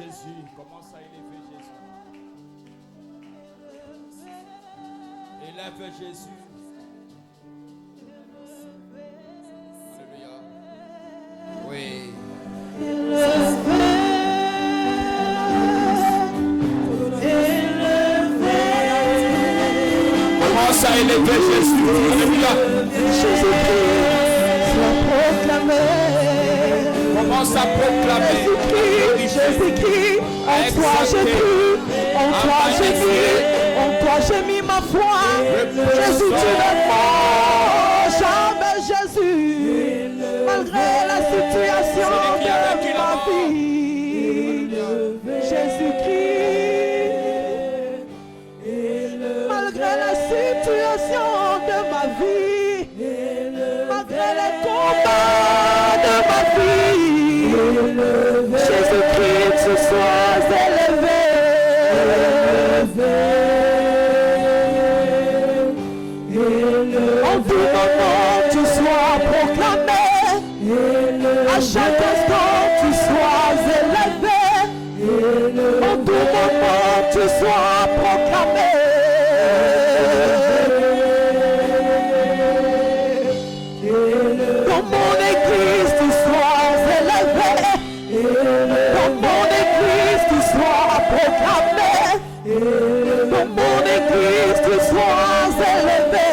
Jésus. Commence à élever Jésus. Élève Jésus. Alléluia. Oui. Commence à élever Jésus. Alléluia. Jésus-Christ, sois proclamé. Commence à proclamer. Jésus-Christ, en toi j'ai cru, en toi j'ai mis, en toi j'ai mis ma foi. Jésus, tu ne mens jamais, Jésus, malgré la situation de ma vie. Jésus-Christ, malgré la situation de ma vie, malgré les combats de ma vie, Jésus-Christ, tu sois élevé. En tout moment, tu sois proclamé. À chaque instant, tu sois élevé. En tout moment, tu sois proclamé. Dans mon église, tu sois élevé. Dans mon église, tu sois proclamé. Dans mon église, tu sois élevé.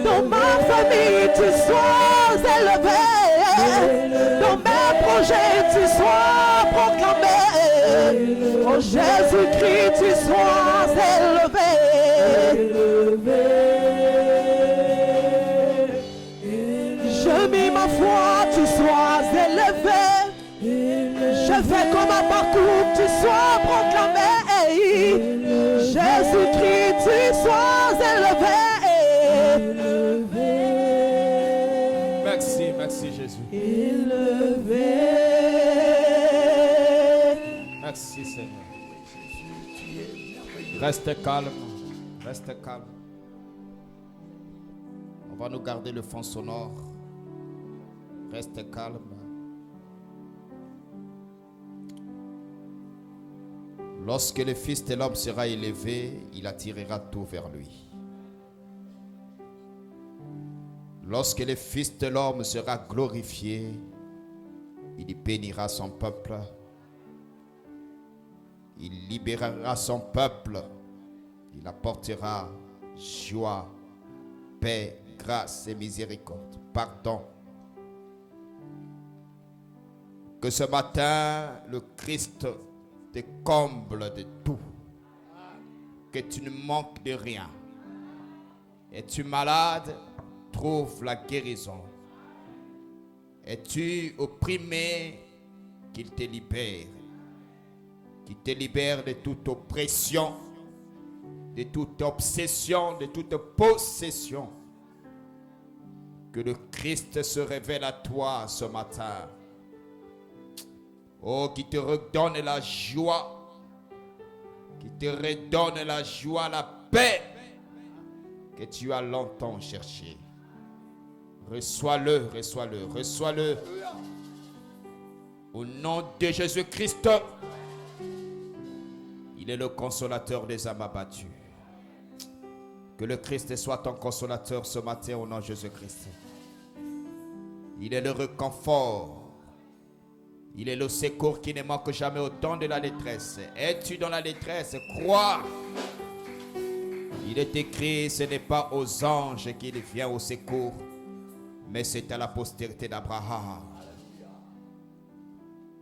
Dans ma famille, tu sois élevé. Dans mes projets, tu sois proclamé. Oh Jésus-Christ, tu sois élevé. Je mets ma foi, tu sois élevé. Je fais comme un parcours, tu sois proclamé. Jésus-Christ, tu sois élevé. Merci, merci Jésus. Élevé. Merci Seigneur. Reste calme, reste calme. On va nous garder le fond sonore. Reste calme. Lorsque le Fils de l'homme sera élevé, il attirera tout vers lui. Lorsque le Fils de l'homme sera glorifié, il bénira son peuple. Il libérera son peuple. Il apportera joie, paix, grâce et miséricorde, pardon. Que ce matin, le Christ te comble de tout. Que tu ne manques de rien. Es-tu malade? Trouve la guérison. Es-tu opprimé? Qu'il te libère. Qu'il te libère de toute oppression, de toute obsession, de toute possession. Que le Christ se révèle à toi ce matin. Oh, qui te redonne la joie, qui te redonne la joie, la paix que tu as longtemps cherché. Reçois-le, reçois-le, reçois-le. Au nom de Jésus-Christ, il est le consolateur des âmes abattues. Que le Christ soit ton consolateur ce matin au nom de Jésus-Christ. Il est le réconfort. Il est le secours qui ne manque jamais au temps de la détresse. Es-tu dans la détresse? Crois. Il est écrit, ce n'est pas aux anges qu'il vient au secours, mais c'est à la postérité d'Abraham.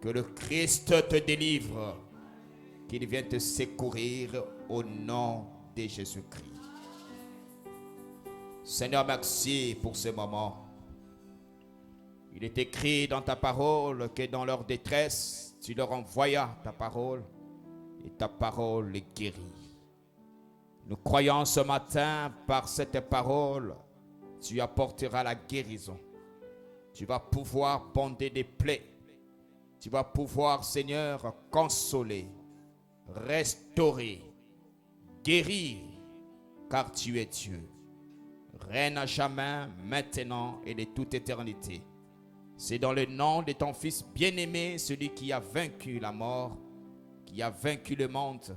Que le Christ te délivre, qu'il vienne te secourir au nom de Jésus-Christ. Seigneur, merci pour ce moment. Il est écrit dans ta parole que dans leur détresse, tu leur envoyas ta parole et ta parole les guérit. Nous croyons ce matin, par cette parole, tu apporteras la guérison. Tu vas pouvoir bonder des plaies. Tu vas pouvoir, Seigneur, consoler, restaurer, guérir, car tu es Dieu. Règne à jamais, maintenant et de toute éternité. C'est dans le nom de ton Fils bien-aimé, celui qui a vaincu la mort, qui a vaincu le monde,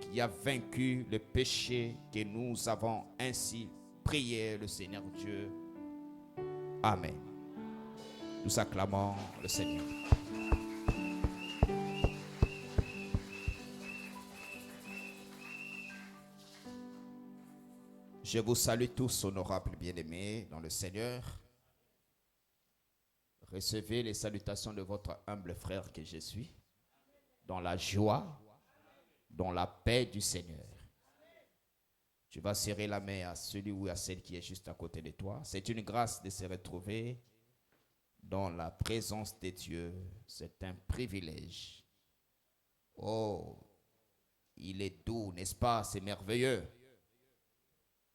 qui a vaincu le péché, que nous avons ainsi prié le Seigneur Dieu. Amen. Nous acclamons le Seigneur. Je vous salue tous, honorables bien-aimés dans le Seigneur. Recevez les salutations de votre humble frère que je suis, dans la joie, dans la paix du Seigneur. Tu vas serrer la main à celui ou à celle qui est juste à côté de toi. C'est une grâce de se retrouver dans la présence de Dieu. C'est un privilège. Oh, il est doux, n'est-ce pas? C'est merveilleux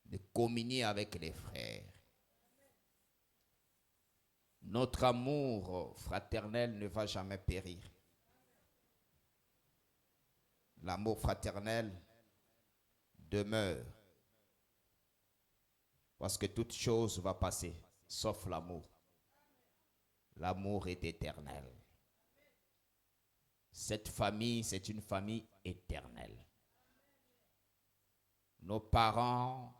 de communier avec les frères. Notre amour fraternel ne va jamais périr. L'amour fraternel demeure. Parce que toute chose va passer, sauf l'amour. L'amour est éternel. Cette famille, c'est une famille éternelle. Nos parents,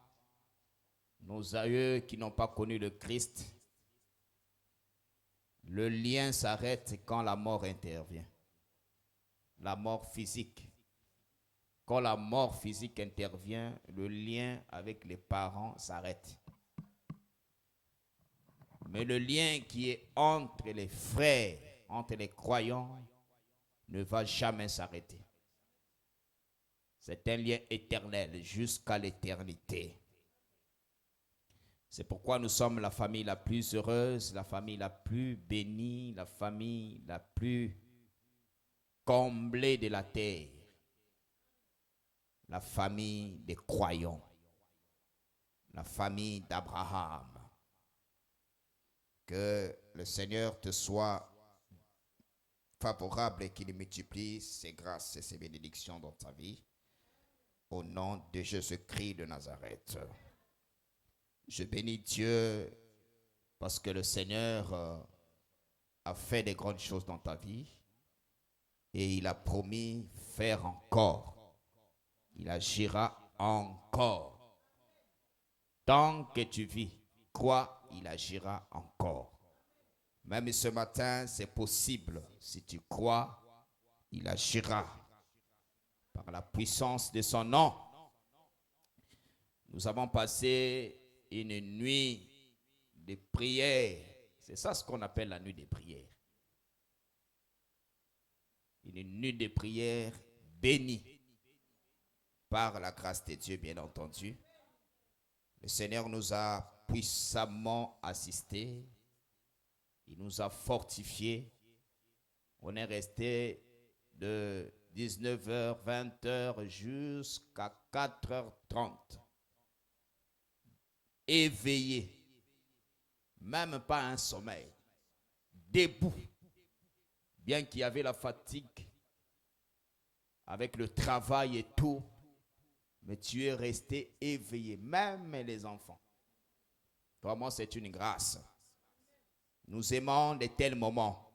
nos aïeux qui n'ont pas connu le Christ, le lien s'arrête quand la mort intervient. La mort physique. Quand la mort physique intervient, le lien avec les parents s'arrête. Mais le lien qui est entre les frères, entre les croyants, ne va jamais s'arrêter. C'est un lien éternel jusqu'à l'éternité. C'est pourquoi nous sommes la famille la plus heureuse, la famille la plus bénie, la famille la plus comblée de la terre. La famille des croyants. La famille d'Abraham. Que le Seigneur te soit favorable et qu'il multiplie ses grâces et ses bénédictions dans ta vie. Au nom de Jésus-Christ de Nazareth. Je bénis Dieu parce que le Seigneur a fait des grandes choses dans ta vie et il a promis faire encore. Il agira encore. Tant que tu vis, crois, il agira encore. Même ce matin, c'est possible. Si tu crois, il agira par la puissance de son nom. Nous avons passé une nuit de prière. C'est ça ce qu'on appelle la nuit de prière. Une nuit de prière bénie par la grâce de Dieu, bien entendu. Le Seigneur nous a puissamment assistés. Il nous a fortifiés. On est resté de 19h, 20h jusqu'à 4h30. Éveillé, même pas un sommeil, debout, bien qu'il y avait la fatigue avec le travail et tout, mais tu es resté éveillé, même les enfants. Vraiment, c'est une grâce. Nous aimons de tels moments.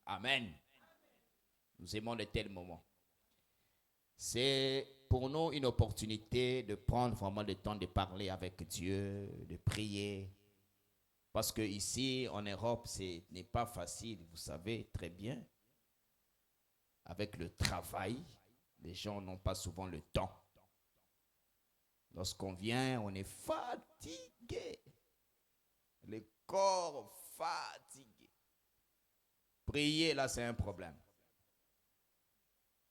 Amen. Nous aimons de tels moments. C'est pour nous une opportunité de prendre vraiment le temps de parler avec Dieu, de prier. Parce que ici, en Europe, ce n'est pas facile, vous savez très bien. Avec le travail, les gens n'ont pas souvent le temps. Lorsqu'on vient, on est fatigué. Le corps fatigué. Prier, là, c'est un problème.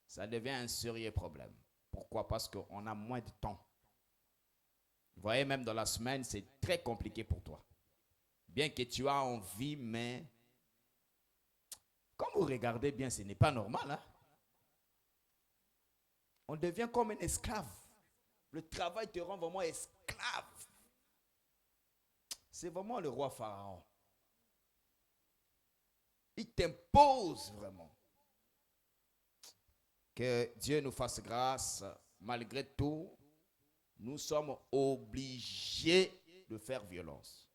Ça devient un sérieux problème. Pourquoi? Parce qu'on a moins de temps. Vous voyez, même dans la semaine, c'est très compliqué pour toi. Bien que tu as envie, mais quand vous regardez bien, ce n'est pas normal. Hein? On devient comme un esclave. Le travail te rend vraiment esclave. C'est vraiment le roi Pharaon. Il t'impose vraiment. Que Dieu nous fasse grâce. Malgré tout, nous sommes obligés de faire violence.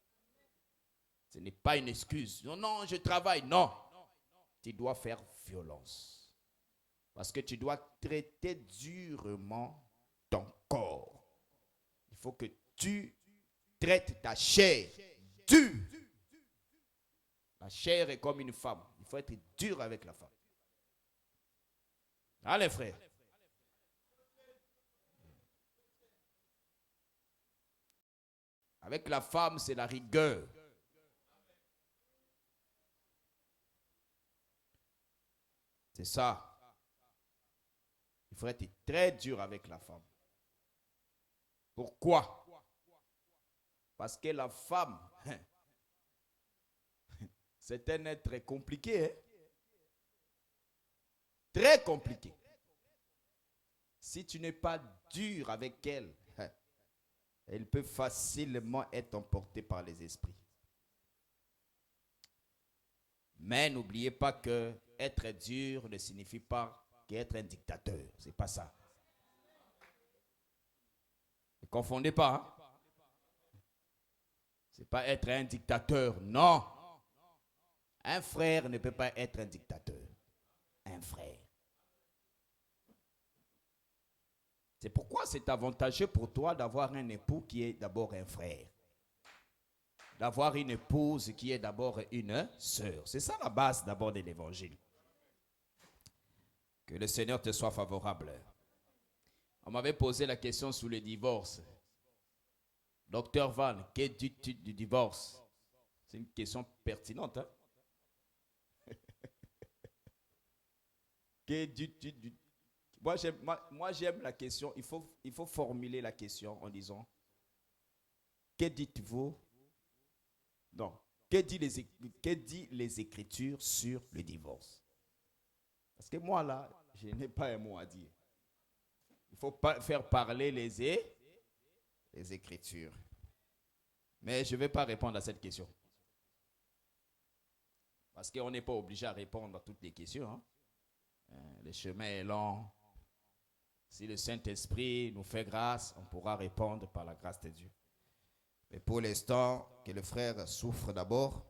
Ce n'est pas une excuse. Non, non, je travaille. Non. Tu dois faire violence. Parce que tu dois traiter durement ton corps. Il faut que tu traites ta chair dure. La chair est comme une femme. Il faut être dur avec la femme. Allez, frère. Avec la femme, c'est la rigueur. C'est ça. Il faut être très dur avec la femme. Pourquoi? Parce que la femme, c'est un être compliqué. Hein? Très compliqué. Si tu n'es pas dur avec elle, elle peut facilement être emportée par les esprits. Mais n'oubliez pas que être dur ne signifie pas qu'être un dictateur. C'est pas ça. Ne confondez pas. Hein? C'est pas être un dictateur. Non. Un frère ne peut pas être un dictateur. Un frère. C'est pourquoi c'est avantageux pour toi d'avoir un époux qui est d'abord un frère. D'avoir une épouse qui est d'abord une sœur. C'est ça la base d'abord de l'évangile. Que le Seigneur te soit favorable. On m'avait posé la question sur le divorce. Docteur Van, que dis-tu du divorce? C'est une question pertinente. Hein? Que dis-tu du... Moi, j'aime la question. Il faut formuler la question en disant, que dites-vous? Non. Que dit les Écritures sur le divorce? Parce que moi, là, je n'ai pas un mot à dire. Il faut pas faire parler les Écritures. Mais je ne vais pas répondre à cette question. Parce qu'on n'est pas obligé à répondre à toutes les questions. Hein? Le chemin est long. Si le Saint-Esprit nous fait grâce, on pourra répondre par la grâce de Dieu. Mais pour l'instant, que le frère souffre d'abord.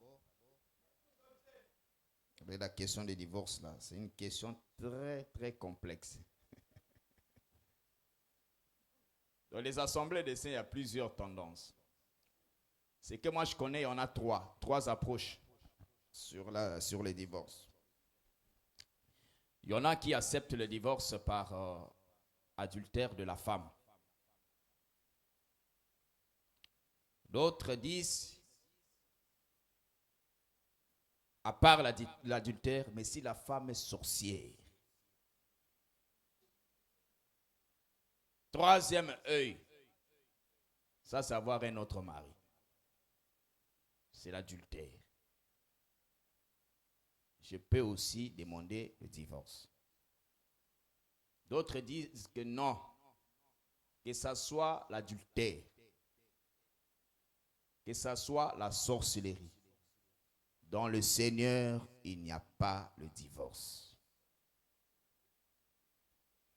Mais la question du divorce, là, c'est une question très, très complexe. Dans les assemblées des saints, il y a plusieurs tendances. C'est que moi, je connais, il y en a trois approches sur le divorce. Il y en a qui acceptent le divorce par adultère de la femme. D'autres disent, à part l'adultère, mais si la femme est sorcière. Troisième œil, ça c'est avoir un autre mari. C'est l'adultère. Je peux aussi demander le divorce. D'autres disent que non, que ça soit l'adultère, que ça soit la sorcellerie. Dans le Seigneur, il n'y a pas le divorce.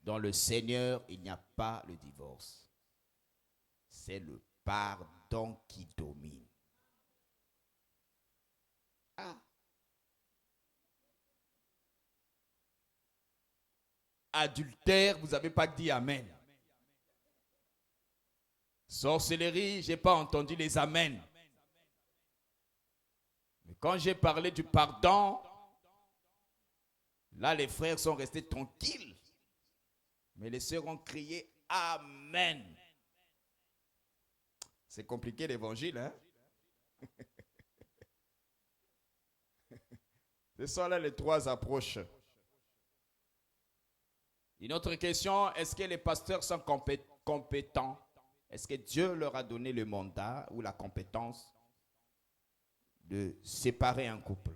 Dans le Seigneur, il n'y a pas le divorce. C'est le pardon qui domine. Ah. Adultère, vous n'avez pas dit amen. Sorcellerie, je n'ai pas entendu les amen. Mais quand j'ai parlé du pardon, là les frères sont restés tranquilles. Mais les sœurs ont crié amen. C'est compliqué l'évangile, hein? Ce sont là les trois approches. Une autre question, est-ce que les pasteurs sont compétents? Est-ce que Dieu leur a donné le mandat ou la compétence de séparer un couple?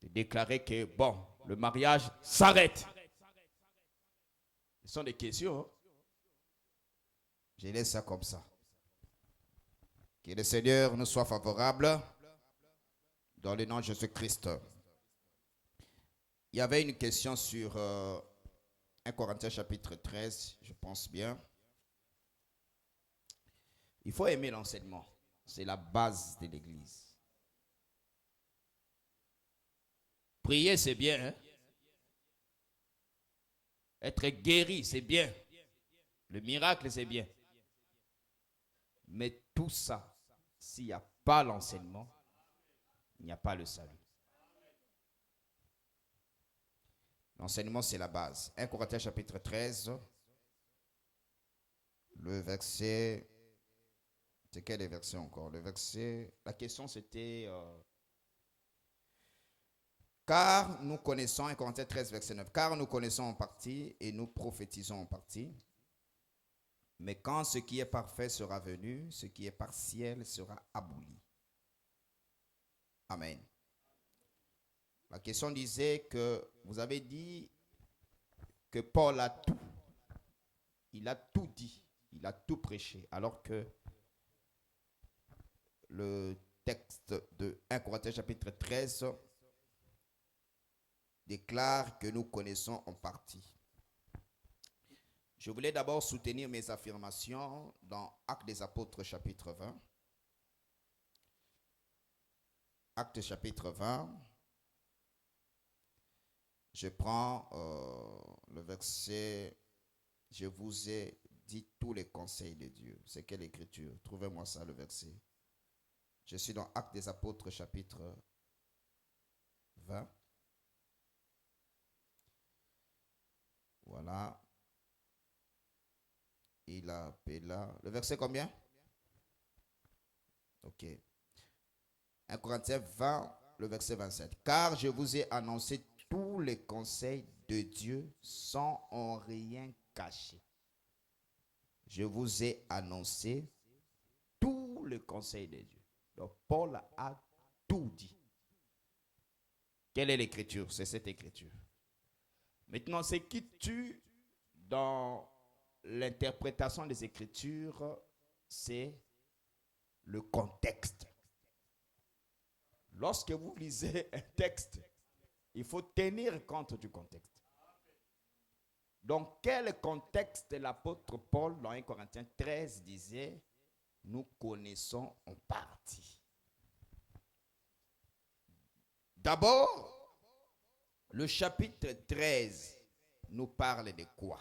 De déclarer que, bon, le mariage s'arrête. Ce sont des questions. Hein? Je laisse ça comme ça. Que le Seigneur nous soit favorable dans le nom de Jésus-Christ. Il y avait une question sur 1 Corinthiens chapitre 13, je pense bien. Il faut aimer l'enseignement. c'est la base de l'église. Prier, c'est bien. Hein? Être guéri, c'est bien. Le miracle, c'est bien. Mais tout ça, s'il n'y a pas l'enseignement, il n'y a pas le salut. L'enseignement, c'est la base. 1 Corinthiens chapitre 13, le verset... C'est quel verset encore? Le verset... La question, c'était... car nous connaissons, 1 Corinthiens 13, verset 9, car nous connaissons en partie et nous prophétisons en partie. Mais quand ce qui est parfait sera venu, ce qui est partiel sera aboli. Amen. La question disait que vous avez dit que Paul a tout. Il a tout dit. Il a tout prêché. Alors que le texte de 1 Corinthiens chapitre 13 déclare que nous connaissons en partie. Je voulais d'abord soutenir mes affirmations dans Actes des Apôtres chapitre 20. Actes chapitre 20. Je prends le verset, je vous ai dit tous les conseils de Dieu. C'est quelle écriture? Trouvez-moi ça, le verset. Je suis dans Actes des Apôtres chapitre 20. Voilà. Il appela. Le verset combien? Ok. 1 Corinthiens 20, le verset 27. Car je vous ai annoncé tous les conseils de Dieu sans en rien cacher. Je vous ai annoncé tous les conseils de Dieu. Donc Paul a tout dit. Quelle est l'écriture? C'est cette écriture. Maintenant, ce qui tue dans l'interprétation des Écritures, c'est le contexte. Lorsque vous lisez un texte, il faut tenir compte du contexte. Donc, quel contexte l'apôtre Paul, dans 1 Corinthiens 13, disait, nous connaissons en partie. D'abord, le chapitre 13 nous parle de quoi?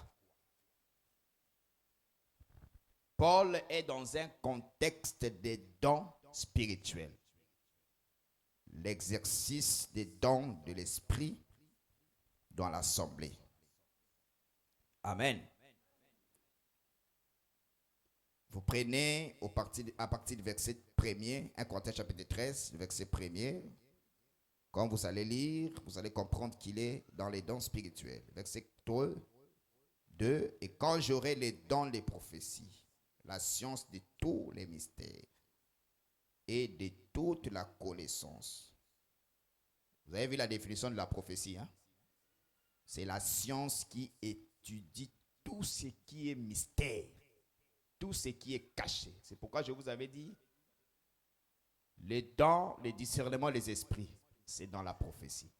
Paul est dans un contexte des dons spirituels. L'exercice des dons de l'esprit dans l'assemblée. Amen. Vous prenez à partir du verset 1er, 1 Corinthiens chapitre 13, verset 1er. Quand vous allez lire, vous allez comprendre qu'il est dans les dons spirituels. Verset 2. Et quand j'aurai les dons des prophéties, la science de tous les mystères et de toute la connaissance. Vous avez vu la définition de la prophétie, hein? C'est la science qui étudie tout ce qui est mystère, tout ce qui est caché. C'est pourquoi je vous avais dit, les dons, les discernements, les esprits, c'est dans la prophétie.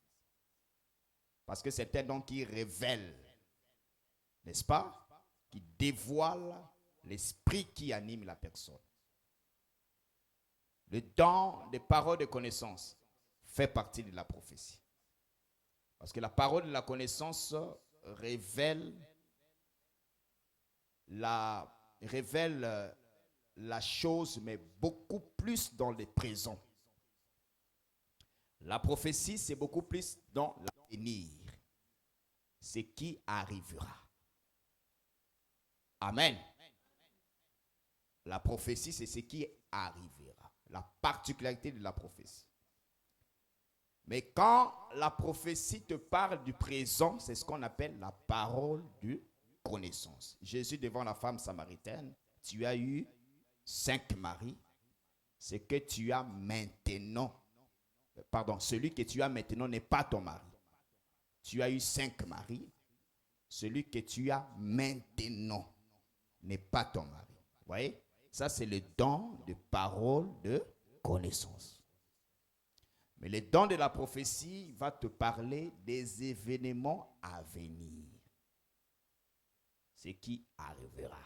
Parce que c'est un don qui révèle, n'est-ce pas? Qui dévoile l'esprit qui anime la personne. Le don des paroles de connaissance fait partie de la prophétie. Parce que la parole de la connaissance révèle la chose, mais beaucoup plus dans le présent. La prophétie, c'est beaucoup plus dans l'avenir. Ce qui arrivera. Amen. La prophétie, c'est ce qui arrivera. La particularité de la prophétie. Mais quand la prophétie te parle du présent, c'est ce qu'on appelle la parole de connaissance. Jésus, devant la femme samaritaine, tu as eu 5 maris. Ce que tu as maintenant, celui que tu as maintenant n'est pas ton mari. Tu as eu 5 maris. Celui que tu as maintenant n'est pas ton mari. Vous voyez? Ça, c'est le don de parole de connaissance. Mais le don de la prophétie va te parler des événements à venir. Ce qui arrivera.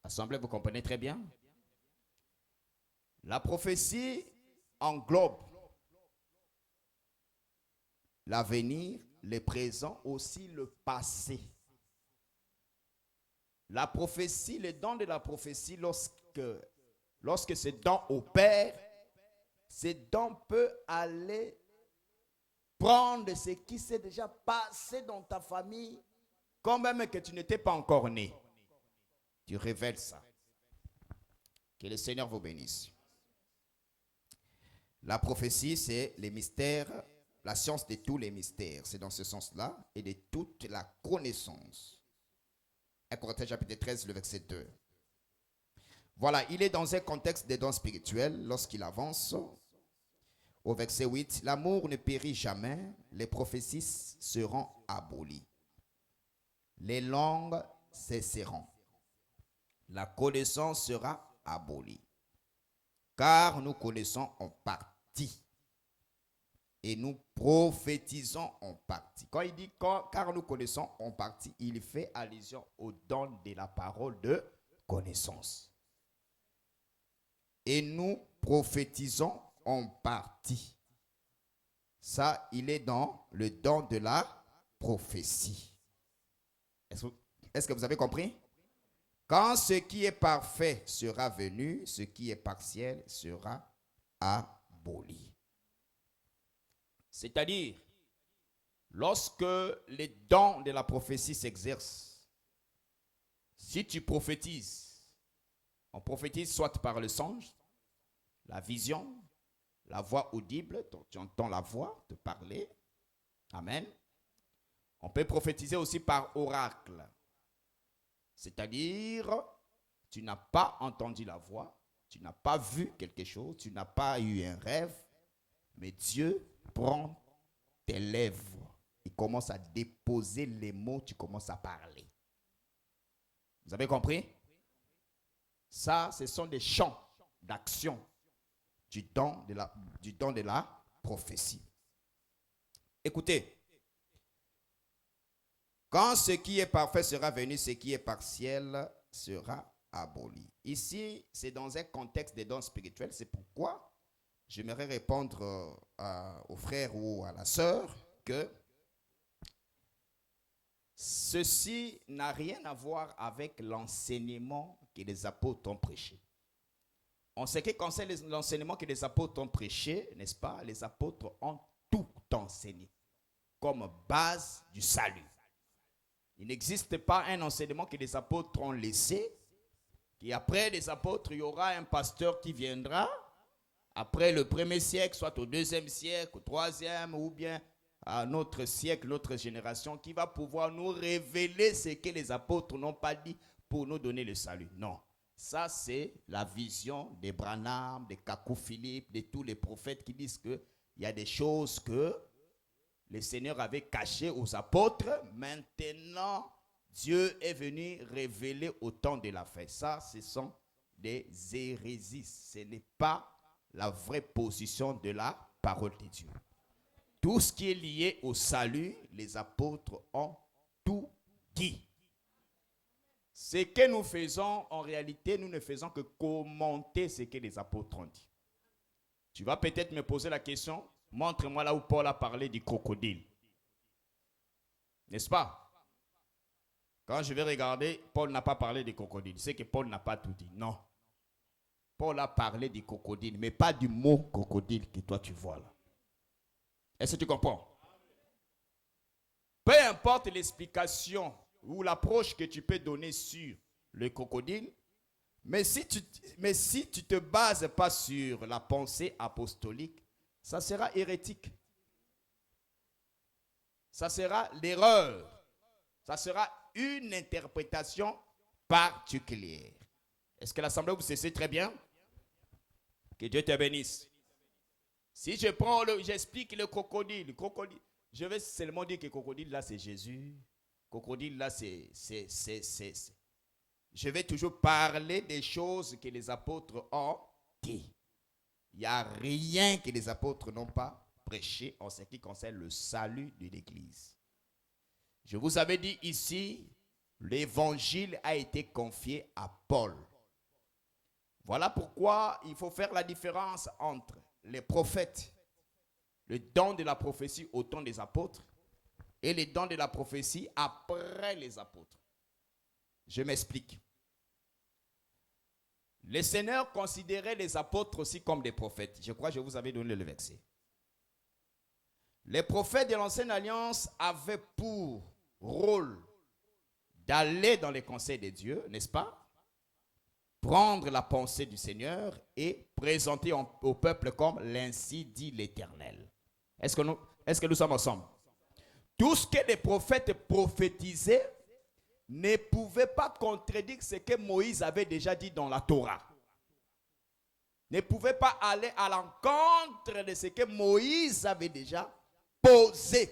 Assemblée, vous comprenez très bien? La prophétie englobe l'avenir, le présent, aussi le passé. La prophétie, le don de la prophétie, lorsque ce don opère, ce don peut aller prendre ce qui s'est déjà passé dans ta famille, quand même que tu n'étais pas encore né. Tu révèles ça. Que le Seigneur vous bénisse. La prophétie, c'est les mystères, la science de tous les mystères. C'est dans ce sens-là et de toute la connaissance. 1 Corinthiens chapitre 13, le verset 2. Voilà, il est dans un contexte des dons spirituels lorsqu'il avance. Au verset 8, l'amour ne périt jamais, les prophéties seront abolies. Les langues cesseront. La connaissance sera abolie. Car nous connaissons en partie. Et nous prophétisons en partie. Quand il dit car nous connaissons en partie, il fait allusion au don de la parole de connaissance. Et nous prophétisons en partie. Ça, il est dans le don de la prophétie. Est-ce que vous avez compris? Quand ce qui est parfait sera venu, ce qui est partiel sera aboli. C'est-à-dire, lorsque les dons de la prophétie s'exercent, si tu prophétises, on prophétise soit par le songe, la vision, la voix audible, tu entends la voix te parler. Amen. On peut prophétiser aussi par oracle. C'est-à-dire, tu n'as pas entendu la voix, tu n'as pas vu quelque chose, tu n'as pas eu un rêve, mais Dieu prend tes lèvres, il commence à déposer les mots, tu commences à parler. Vous avez compris? Ça, ce sont des champs d'action du don de la prophétie. Écoutez, quand ce qui est parfait sera venu, ce qui est partiel sera aboli. Ici, c'est dans un contexte des dons spirituels, c'est pourquoi j'aimerais répondre au frère ou à la sœur que ceci n'a rien à voir avec l'enseignement que les apôtres ont prêché. En ce qui concerne l'enseignement que les apôtres ont prêché, n'est-ce pas, les apôtres ont tout enseigné comme base du salut. Il n'existe pas un enseignement que les apôtres ont laissé, et après les apôtres, il y aura un pasteur qui viendra, après le premier siècle, soit au deuxième siècle, au troisième, ou bien à notre siècle, notre génération, qui va pouvoir nous révéler ce que les apôtres n'ont pas dit pour nous donner le salut. Non, ça c'est la vision des Branham, des Kakou Philippe, de tous les prophètes qui disent qu'il y a des choses que le Seigneur avait cachées aux apôtres. Maintenant, Dieu est venu révéler au temps de la fin. Ça, ce sont des hérésies. Ce n'est pas la vraie position de la parole de Dieu. Tout ce qui est lié au salut, les apôtres ont tout dit. Ce que nous faisons, en réalité, nous ne faisons que commenter ce que les apôtres ont dit. Tu vas peut-être me poser la question, montre-moi là où Paul a parlé du crocodile. N'est-ce pas? Quand je vais regarder, Paul n'a pas parlé du crocodile. C'est que Paul n'a pas tout dit. Non. Paul a parlé du crocodile, mais pas du mot crocodile que toi tu vois là. Est-ce que tu comprends? Peu importe l'explication ou l'approche que tu peux donner sur le crocodile, mais si tu ne te bases pas sur la pensée apostolique, ça sera hérétique. Ça sera l'erreur. Ça sera une interprétation particulière. Est-ce que l'assemblée vous sait très bien? Que Dieu te bénisse. Si je prends j'explique le crocodile, je vais seulement dire que le crocodile là c'est Jésus. Crocodile là c'est. Je vais toujours parler des choses que les apôtres ont dit. Il n'y a rien que les apôtres n'ont pas prêché en ce qui concerne le salut de l'Église. Je vous avais dit ici, l'évangile a été confié à Paul. Voilà pourquoi il faut faire la différence entre les prophètes, le don de la prophétie au temps des apôtres, et les dons de la prophétie après les apôtres. Je m'explique. Le Seigneur considérait les apôtres aussi comme des prophètes. Je crois que je vous avais donné le verset. Les prophètes de l'Ancienne Alliance avaient pour rôle d'aller dans les conseils de Dieu, n'est-ce pas? Prendre la pensée du Seigneur et présenter au peuple comme l'ainsi dit l'Éternel. Est-ce que nous sommes ensemble? Tout ce que les prophètes prophétisaient ne pouvait pas contredire ce que Moïse avait déjà dit dans la Torah. Ne pouvait pas aller à l'encontre de ce que Moïse avait déjà posé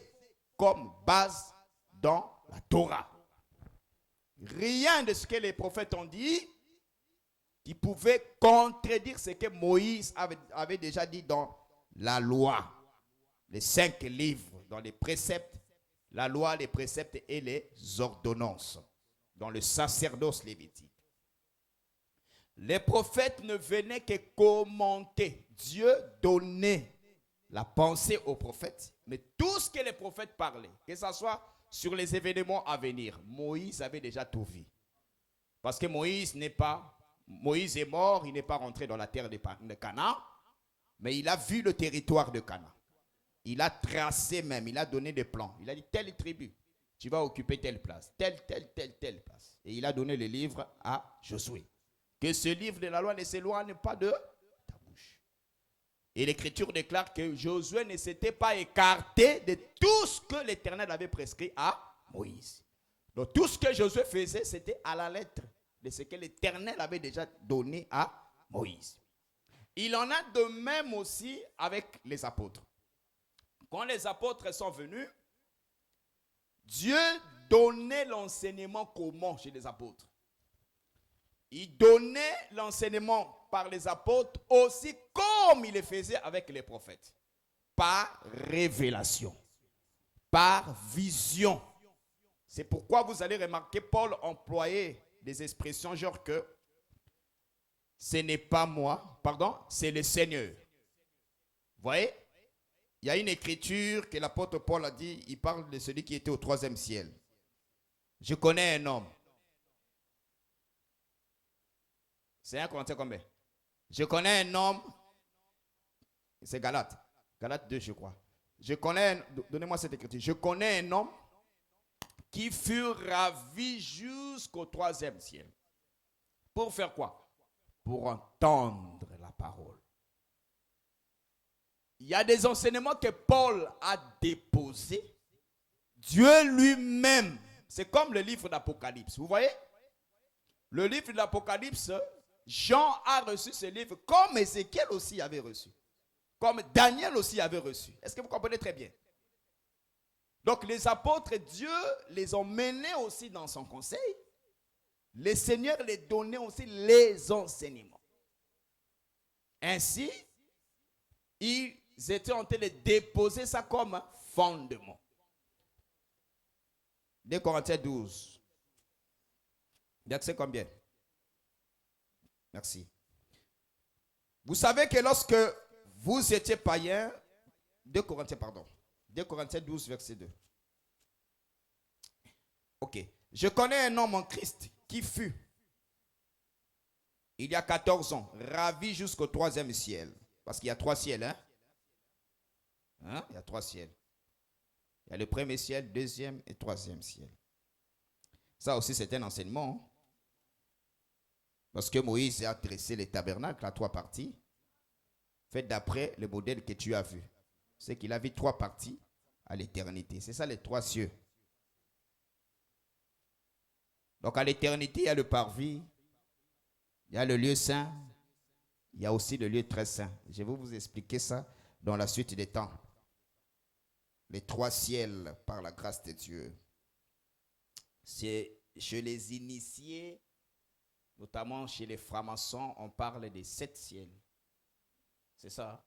comme base dans la Torah. Rien de ce que les prophètes ont dit qui pouvait contredire ce que Moïse avait déjà dit dans la loi. Les 5 livres, dans les préceptes, la loi, les préceptes et les ordonnances, dans le sacerdoce lévitique. Les prophètes ne venaient que commenter. Dieu donnait la pensée aux prophètes, mais tout ce que les prophètes parlaient, que ce soit sur les événements à venir, Moïse avait déjà tout vu. Parce que Moïse est mort, il n'est pas rentré dans la terre de Canaan, mais il a vu le territoire de Canaan. Il a tracé même, il a donné des plans. Il a dit, telle tribu, tu vas occuper telle place, telle place. Et il a donné le livre à Josué. Que ce livre de la loi ne s'éloigne pas de ta bouche. Et l'Écriture déclare que Josué ne s'était pas écarté de tout ce que l'Éternel avait prescrit à Moïse. Donc tout ce que Josué faisait, c'était à la lettre de ce que l'Éternel avait déjà donné à Moïse. Il en a de même aussi avec les apôtres. Quand les apôtres sont venus, Dieu donnait l'enseignement comment chez les apôtres? Il donnait l'enseignement par les apôtres aussi comme il le faisait avec les prophètes. Par révélation, par vision. C'est pourquoi vous allez remarquer Paul employer des expressions genre que ce n'est pas moi, c'est le Seigneur. Vous voyez? Il y a une écriture que l'apôtre Paul a dit, il parle de celui qui était au 3e ciel. Je connais un homme. C'est 1 Corinthiens combien? Je connais un homme, c'est Galates 2 je crois. Donnez-moi cette écriture. Je connais un homme qui fut ravi jusqu'au 3e ciel. Pour faire quoi? Pour entendre la parole. Il y a des enseignements que Paul a déposés. Dieu lui-même, c'est comme le livre d'Apocalypse. Vous voyez? Le livre d'Apocalypse, Jean a reçu ce livre comme Ézéchiel aussi avait reçu. Comme Daniel aussi avait reçu. Est-ce que vous comprenez très bien? Donc les apôtres, Dieu les ont menés aussi dans son conseil. Le Seigneur les donnait aussi les enseignements. Ainsi, ils étaient en train de déposer ça comme fondement. 2 Corinthiens 12. Verset combien? Merci. Vous savez que lorsque vous étiez païens, 2 Corinthiens 12, verset 2. Ok. Je connais un homme en Christ qui fut, il y a 14 ans, ravi jusqu'au 3e ciel. Parce qu'il y a 3 ciels, Il y a 3 ciels. Il y a le 1er ciel, 2e et 3e ciel. Ça aussi, c'est un enseignement. Parce que Moïse a dressé les tabernacles à 3 parties. Fait d'après le modèle que tu as vu. C'est qu'il a vu 3 parties à l'éternité. C'est ça les 3 cieux. Donc à l'éternité, il y a le parvis, il y a le lieu saint, il y a aussi le lieu très saint. Je vais vous expliquer ça dans la suite des temps. Les 3 ciels par la grâce de Dieu. C'est chez les initiés, notamment chez les francs-maçons, on parle des 7 ciels. C'est ça,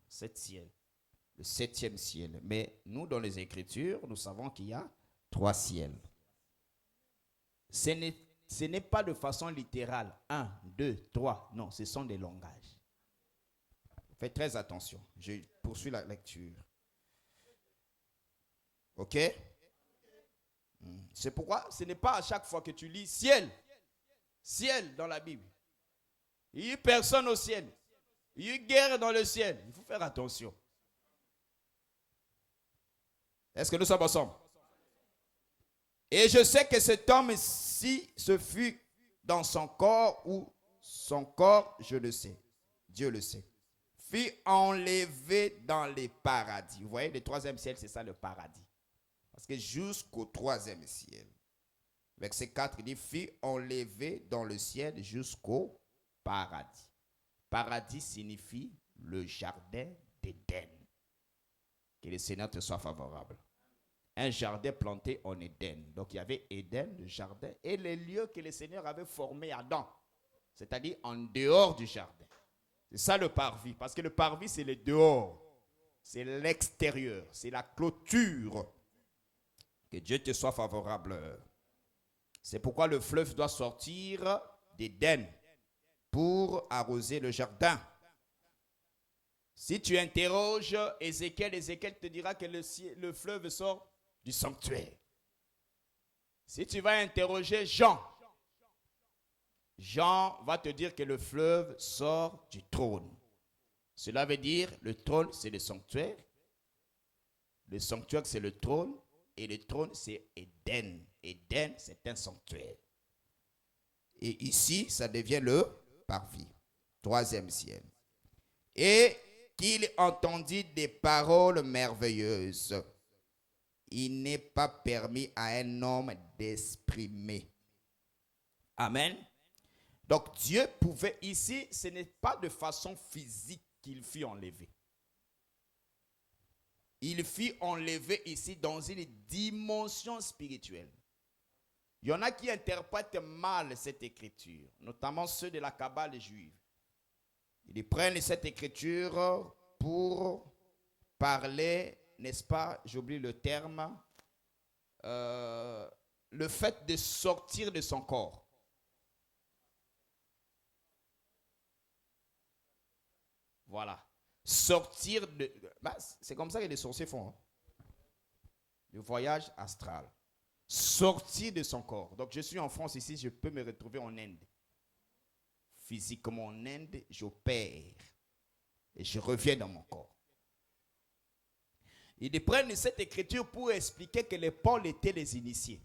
7 ciels. Le 7e ciel. Mais nous, dans les Écritures, nous savons qu'il y a 3 ciels. Ce n'est ce n'est pas de façon littérale. 1, 2, 3. Non, ce sont des langages. Faites très attention. Je poursuis la lecture. Ok? C'est pourquoi ce n'est pas à chaque fois que tu lis ciel. Ciel dans la Bible. Il n'y a personne au ciel. Il y a guerre dans le ciel. Il faut faire attention. Est-ce que nous sommes ensemble? Et je sais que cet homme-ci, ce fut dans son corps ou son corps, je le sais. Dieu le sait. Fut enlevé dans les paradis. Vous voyez, le troisième ciel, c'est ça le paradis. Parce que jusqu'au troisième ciel. Verset 4, il dit, fut enlevé dans le ciel jusqu'au paradis. Paradis signifie le jardin d'Éden. Que le Seigneur te soit favorable. Un jardin planté en Éden. Donc il y avait Éden, le jardin, et les lieux que le Seigneur avait formés à Adam. C'est-à-dire en dehors du jardin. C'est ça le parvis. Parce que le parvis, c'est le dehors. C'est l'extérieur. C'est la clôture. Que Dieu te soit favorable. C'est pourquoi le fleuve doit sortir d'Éden pour arroser le jardin. Si tu interroges Ézéchiel, Ézéchiel te dira que le fleuve sort du sanctuaire. Si tu vas interroger Jean, Jean va te dire que le fleuve sort du trône. Cela veut dire le trône, c'est le sanctuaire. Le sanctuaire, c'est le trône. Et le trône, c'est Éden. Éden, c'est un sanctuaire. Et ici, ça devient le parvis. Troisième ciel. Et qu'il entendit des paroles merveilleuses. Il n'est pas permis à un homme d'exprimer. Amen. Donc Dieu pouvait ici, ce n'est pas de façon physique qu'il fut enlevé. Il fut enlevé ici dans une dimension spirituelle. Il y en a qui interprètent mal cette écriture, notamment ceux de la Kabbale juive. Ils prennent cette écriture pour parler, n'est-ce pas, j'oublie le terme, le fait de sortir de son corps. Voilà. Sortir de... c'est comme ça que les sorciers font. Hein? Le voyage astral. Sortir de son corps. Donc je suis en France ici, je peux me retrouver en Inde. Physiquement en Inde, j'opère. Et je reviens dans mon corps. Ils prennent cette écriture pour expliquer que les Paul étaient les initiés.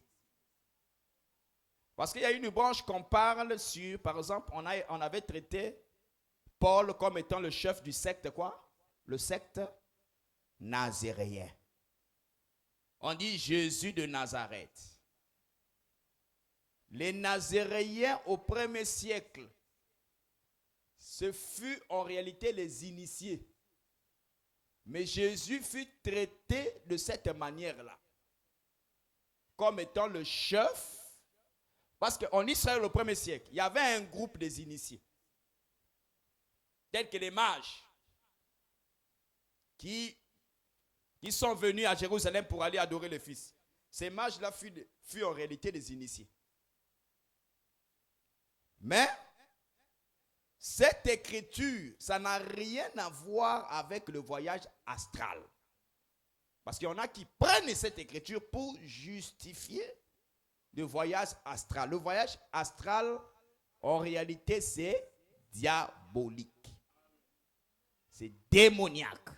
Parce qu'il y a une branche qu'on parle sur, par exemple, on avait traité Paul comme étant le chef du secte quoi? Le secte nazaréen. On dit Jésus de Nazareth. Les Nazaréens au 1er siècle, ce fut en réalité les initiés. Mais Jésus fut traité de cette manière-là. Comme étant le chef. Parce qu'en Israël au 1er siècle, il y avait un groupe des initiés. Tels que les mages. Qui sont venus à Jérusalem pour aller adorer le Fils. Ces mages-là furent en réalité des initiés. Mais, cette écriture, ça n'a rien à voir avec le voyage astral. Parce qu'il y en a qui prennent cette écriture pour justifier le voyage astral. Le voyage astral, en réalité, c'est diabolique. C'est démoniaque.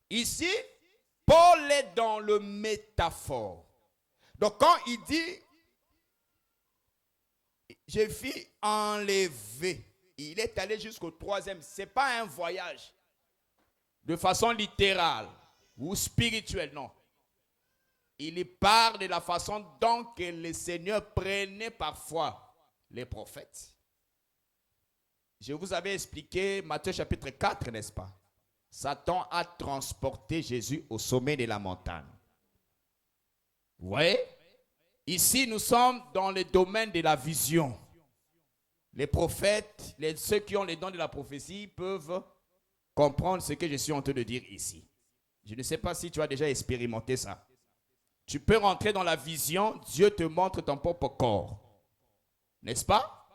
Ici, Paul est dans le métaphore. Donc quand il dit, je fus enlevé, il est allé jusqu'au 3e. Ce n'est pas un voyage de façon littérale ou spirituelle, non. Il parle de la façon dont que le Seigneur prenait parfois les prophètes. Je vous avais expliqué Matthieu chapitre 4, n'est-ce pas? Satan a transporté Jésus au sommet de la montagne. Vous voyez? Ici, nous sommes dans le domaine de la vision. Les prophètes, ceux qui ont les dons de la prophétie peuvent comprendre ce que je suis en train de dire ici. Je ne sais pas si tu as déjà expérimenté ça. Tu peux rentrer dans la vision, Dieu te montre ton propre corps. N'est-ce pas?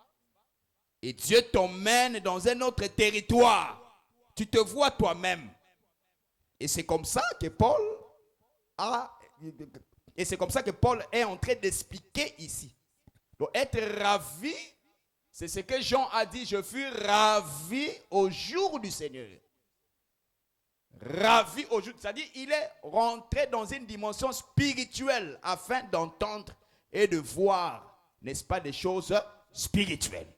Et Dieu t'emmène dans un autre territoire. Tu te vois toi-même. Et c'est comme ça que Paul est en train d'expliquer ici. Donc être ravi, c'est ce que Jean a dit, je fus ravi au jour du Seigneur. Ravi au jour, c'est-à-dire il est rentré dans une dimension spirituelle afin d'entendre et de voir, n'est-ce pas, des choses spirituelles.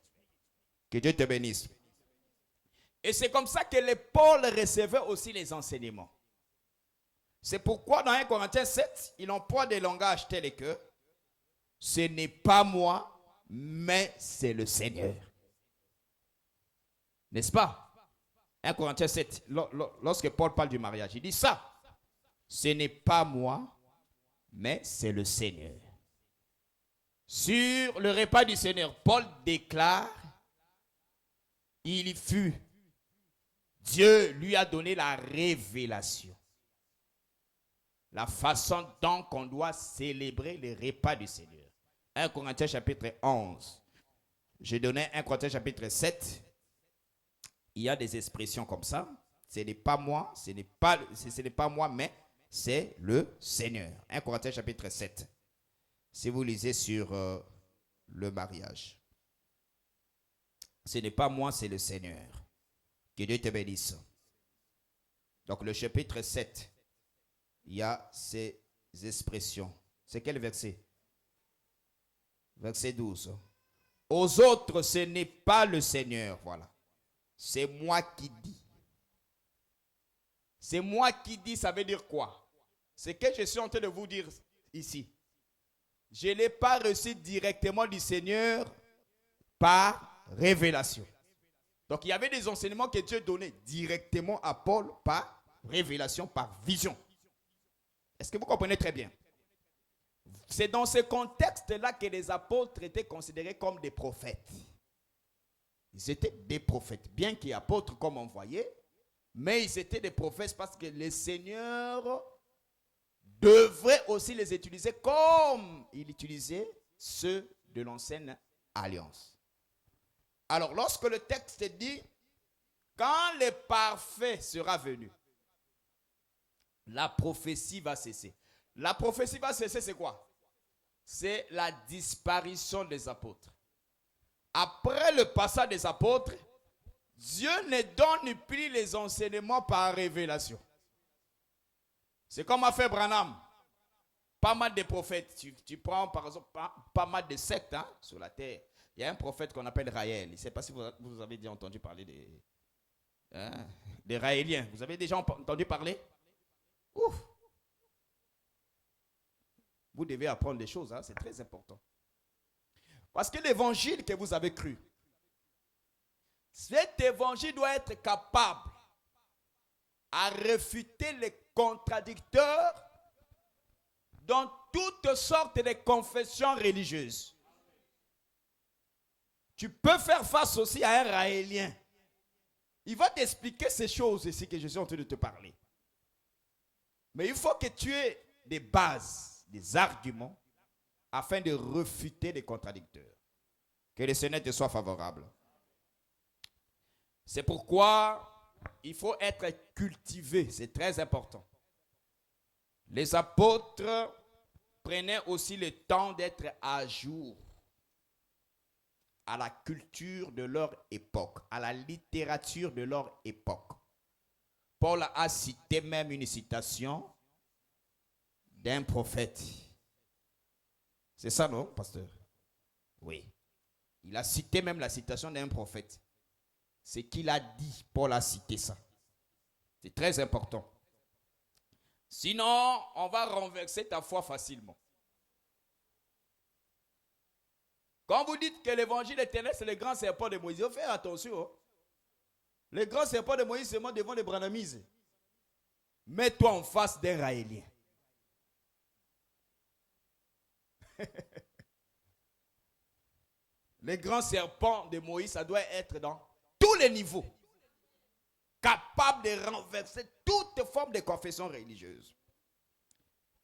Que Dieu te bénisse. Et c'est comme ça que les Paul recevaient aussi les enseignements. C'est pourquoi dans 1 Corinthiens 7, il emploie des langages tels que ce n'est pas moi, mais c'est le Seigneur. N'est-ce pas? 1 Corinthiens 7, lorsque Paul parle du mariage, il dit ça. Ce n'est pas moi, mais c'est le Seigneur. Sur le repas du Seigneur, Paul déclare, il fut, Dieu lui a donné la révélation. La façon dont on doit célébrer le repas du Seigneur. 1 Corinthiens chapitre 11. J'ai donné 1 Corinthiens chapitre 7. Il y a des expressions comme ça. Ce n'est pas moi, ce n'est pas moi, mais c'est le Seigneur. 1 Corinthiens chapitre 7. Si vous lisez sur le mariage. Ce n'est pas moi, c'est le Seigneur. Que Dieu te bénisse. Donc le chapitre 7, il y a ces expressions. C'est quel verset? Verset 12. Aux autres, ce n'est pas le Seigneur, voilà. C'est moi qui dis. C'est moi qui dis, ça veut dire quoi? C'est que je suis en train de vous dire ici. Je ne l'ai pas reçu directement du Seigneur par révélation. Donc il y avait des enseignements que Dieu donnait directement à Paul par révélation, par vision. Est-ce que vous comprenez très bien? C'est dans ce contexte-là que les apôtres étaient considérés comme des prophètes. Ils étaient des prophètes, bien qu'il y ait apôtres comme envoyés, mais ils étaient des prophètes parce que le Seigneur devrait aussi les utiliser comme il utilisait ceux de l'ancienne alliance. Alors, lorsque le texte dit, quand le parfait sera venu, la prophétie va cesser. La prophétie va cesser, c'est quoi? C'est la disparition des apôtres. Après le passage des apôtres, Dieu ne donne plus les enseignements par révélation. C'est comme a fait Branham. Pas mal de prophètes. Tu prends par exemple pas mal de sectes sur la terre. Il y a un prophète qu'on appelle Raël. Je ne sais pas si vous avez déjà entendu parler des Raéliens. Vous avez déjà entendu parler? Ouf! Vous devez apprendre des choses, c'est très important. Parce que l'évangile que vous avez cru, cet évangile doit être capable à réfuter les contradicteurs dans toutes sortes de confessions religieuses. Tu peux faire face aussi à un Raélien. Il va t'expliquer ces choses ici que je suis en train de te parler. Mais il faut que tu aies des bases, des arguments, afin de refuter les contradicteurs. Que le Seigneur te soit favorable. C'est pourquoi il faut être cultivé, c'est très important. Les apôtres prenaient aussi le temps d'être à jour à la culture de leur époque, à la littérature de leur époque. Paul a cité même une citation d'un prophète. C'est ça, non, pasteur? Oui. Il a cité même la citation d'un prophète. C'est qu'il a dit, Paul a cité ça. C'est très important. Sinon, on va renverser ta foi facilement. Quand vous dites que l'évangile éternel, c'est le grand serpent de Moïse, il faut faire attention. Le grand serpent de Moïse, c'est moi devant les branhamistes. Mets-toi en face d'un Raélien. Le grand serpent de Moïse, ça doit être dans tous les niveaux. Capable de renverser toute forme de confession religieuse.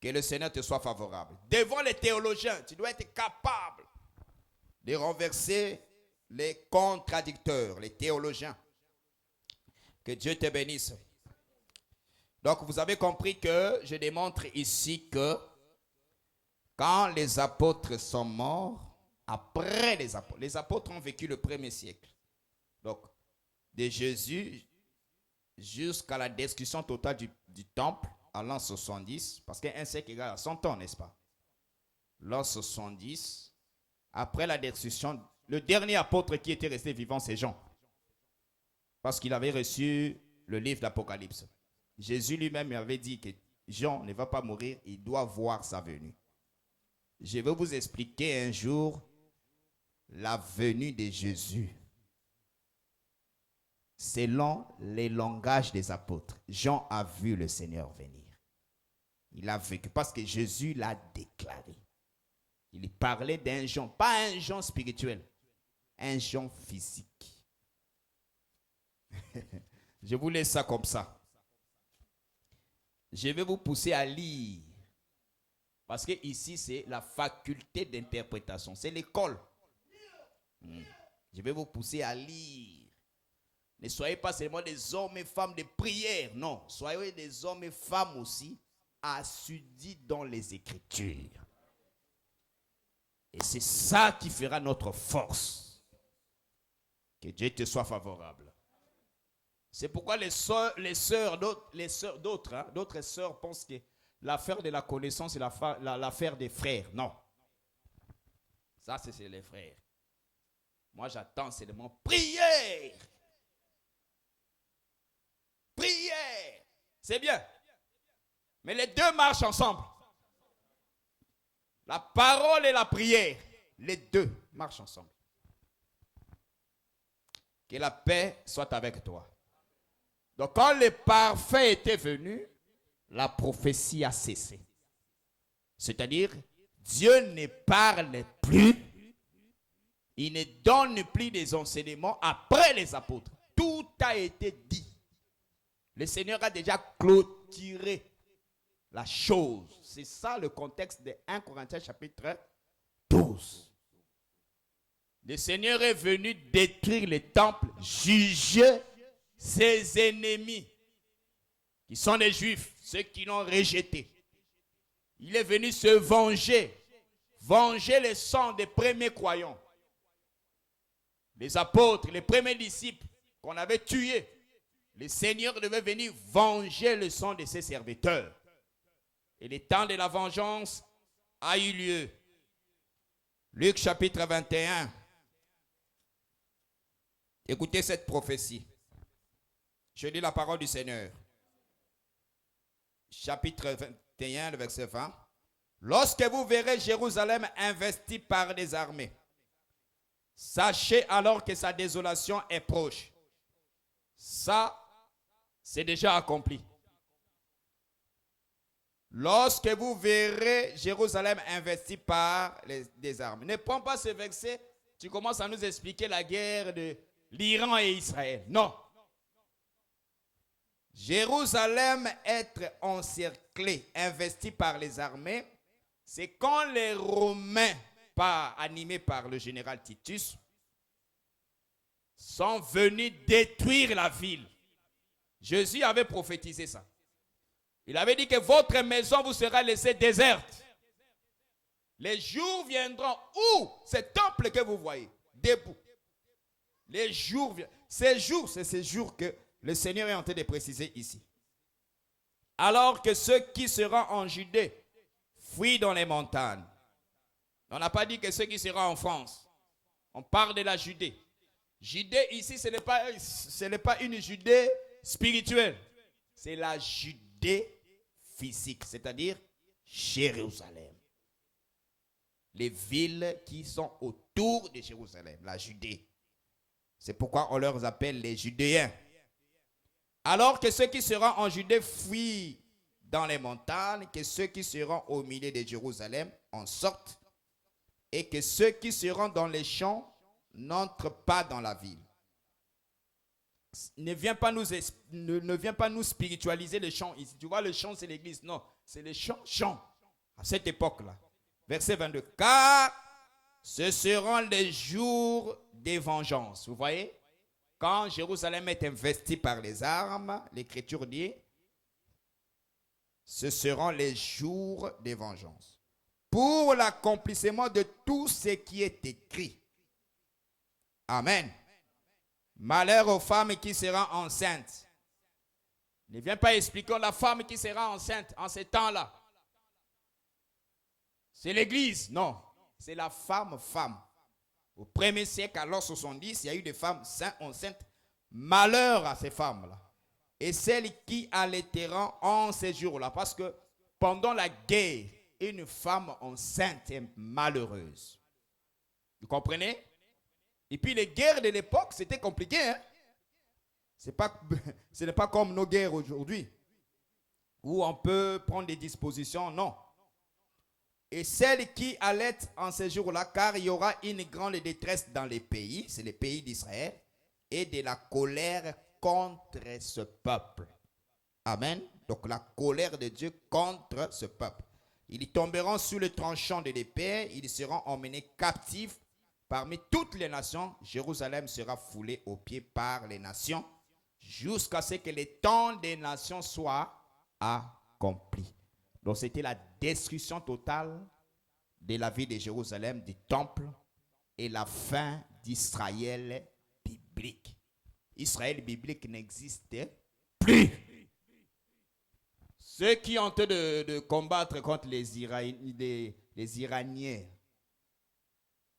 Que le Seigneur te soit favorable. Devant les théologiens, tu dois être capable de renverser les contradicteurs, les théologiens. Que Dieu te bénisse. Donc, vous avez compris que je démontre ici que quand les apôtres sont morts, après les apôtres ont vécu le 1er siècle. Donc, de Jésus jusqu'à la destruction totale du temple, à l'an 70, parce qu'un siècle égale à 100 ans, n'est-ce pas? L'an 70, après la destruction, le dernier apôtre qui était resté vivant, c'est Jean. Parce qu'il avait reçu le livre d'Apocalypse. Jésus lui-même avait dit que Jean ne va pas mourir, il doit voir sa venue. Je vais vous expliquer un jour la venue de Jésus selon les langages des apôtres. Jean a vu le Seigneur venir. Il a vécu parce que Jésus l'a déclaré. Il parlait d'un Jean, pas un Jean spirituel, un Jean physique. Je vous laisse ça comme ça. Je vais vous pousser à lire. Parce que ici, c'est la faculté d'interprétation. C'est l'école. Je vais vous pousser à lire. Ne soyez pas seulement des hommes et femmes de prière. Non, soyez des hommes et femmes aussi assidus dans les Écritures. Et c'est ça qui fera notre force. Que Dieu te soit favorable. C'est pourquoi d'autres sœurs pensent que l'affaire de la connaissance est l'affaire des frères. Non. Ça, c'est les frères. Moi, j'attends seulement prière. Prière. C'est bien. Mais les deux marchent ensemble. La parole et la prière. Les deux marchent ensemble. Que la paix soit avec toi. Donc, quand le parfait était venu, la prophétie a cessé. C'est-à-dire, Dieu ne parle plus. Il ne donne plus des enseignements après les apôtres. Tout a été dit. Le Seigneur a déjà clôturé la chose. C'est ça le contexte de 1 Corinthiens chapitre 12. Le Seigneur est venu détruire le temple, juger ses ennemis, qui sont les Juifs, ceux qui l'ont rejeté. Il est venu se venger le sang des premiers croyants. Les apôtres, les premiers disciples qu'on avait tués. Le Seigneur devait venir venger le sang de ses serviteurs. Et le temps de la vengeance a eu lieu. Luc chapitre 21. Écoutez cette prophétie. Je lis la parole du Seigneur. Chapitre 21, le verset 20. Lorsque vous verrez Jérusalem investie par des armées, sachez alors que sa désolation est proche. Ça, c'est déjà accompli. Lorsque vous verrez Jérusalem investie par des armes. Ne prends pas ce verset, tu commences à nous expliquer la guerre de l'Iran et Israël. Non. Jérusalem être encerclée, investie par les armées, c'est quand les Romains, animés par le général Titus, sont venus détruire la ville. Jésus avait prophétisé ça. Il avait dit que votre maison vous sera laissée déserte. Les jours viendront où ce temple que vous voyez, debout. Les jours viendront. Ces jours, c'est ces jours que le Seigneur est en train de préciser ici. Alors que ceux qui seront en Judée fuient dans les montagnes. On n'a pas dit que ceux qui seront en France. On parle de la Judée. Judée ici, ce n'est pas une Judée spirituelle. C'est la Judée physique, c'est-à-dire Jérusalem. Les villes qui sont autour de Jérusalem, la Judée. C'est pourquoi on leur appelle les Judéens. Alors que ceux qui seront en Judée fuient dans les montagnes, que ceux qui seront au milieu de Jérusalem en sortent, et que ceux qui seront dans les champs n'entrent pas dans la ville. Ne viens pas nous spiritualiser le chant ici. Tu vois, le chant, c'est l'église. Non, c'est le chant. À cette époque-là. Verset 22. Car ce seront les jours des vengeances. Vous voyez? Quand Jérusalem est investie par les armes, l'Écriture dit, ce seront les jours des vengeances. Pour l'accomplissement de tout ce qui est écrit. Amen. Malheur aux femmes qui seront enceintes. Ne viens pas expliquer la femme qui sera enceinte en ces temps-là. C'est l'Église. Non, c'est la femme. Au premier siècle, à l'an 70, il y a eu des femmes enceintes. Malheur à ces femmes-là. Et celles qui allaiteront en ces jours-là. Parce que pendant la guerre, une femme enceinte est malheureuse. Vous comprenez? Et puis les guerres de l'époque, c'était compliqué. Hein? Ce n'est pas comme nos guerres aujourd'hui, où on peut prendre des dispositions. Non. Et celles qui allaitent en ces jours-là, car il y aura une grande détresse dans les pays, c'est les pays d'Israël, et de la colère contre ce peuple. Amen. Donc la colère de Dieu contre ce peuple. Ils tomberont sous le tranchant de l'épée, ils seront emmenés captifs parmi toutes les nations. Jérusalem sera foulée aux pieds par les nations, jusqu'à ce que les temps des nations soient accomplis. Donc c'était la destruction totale de la ville de Jérusalem, du temple, et la fin d'Israël biblique. Israël biblique n'existait plus. Ceux qui ont tenté de combattre contre les Iraniens,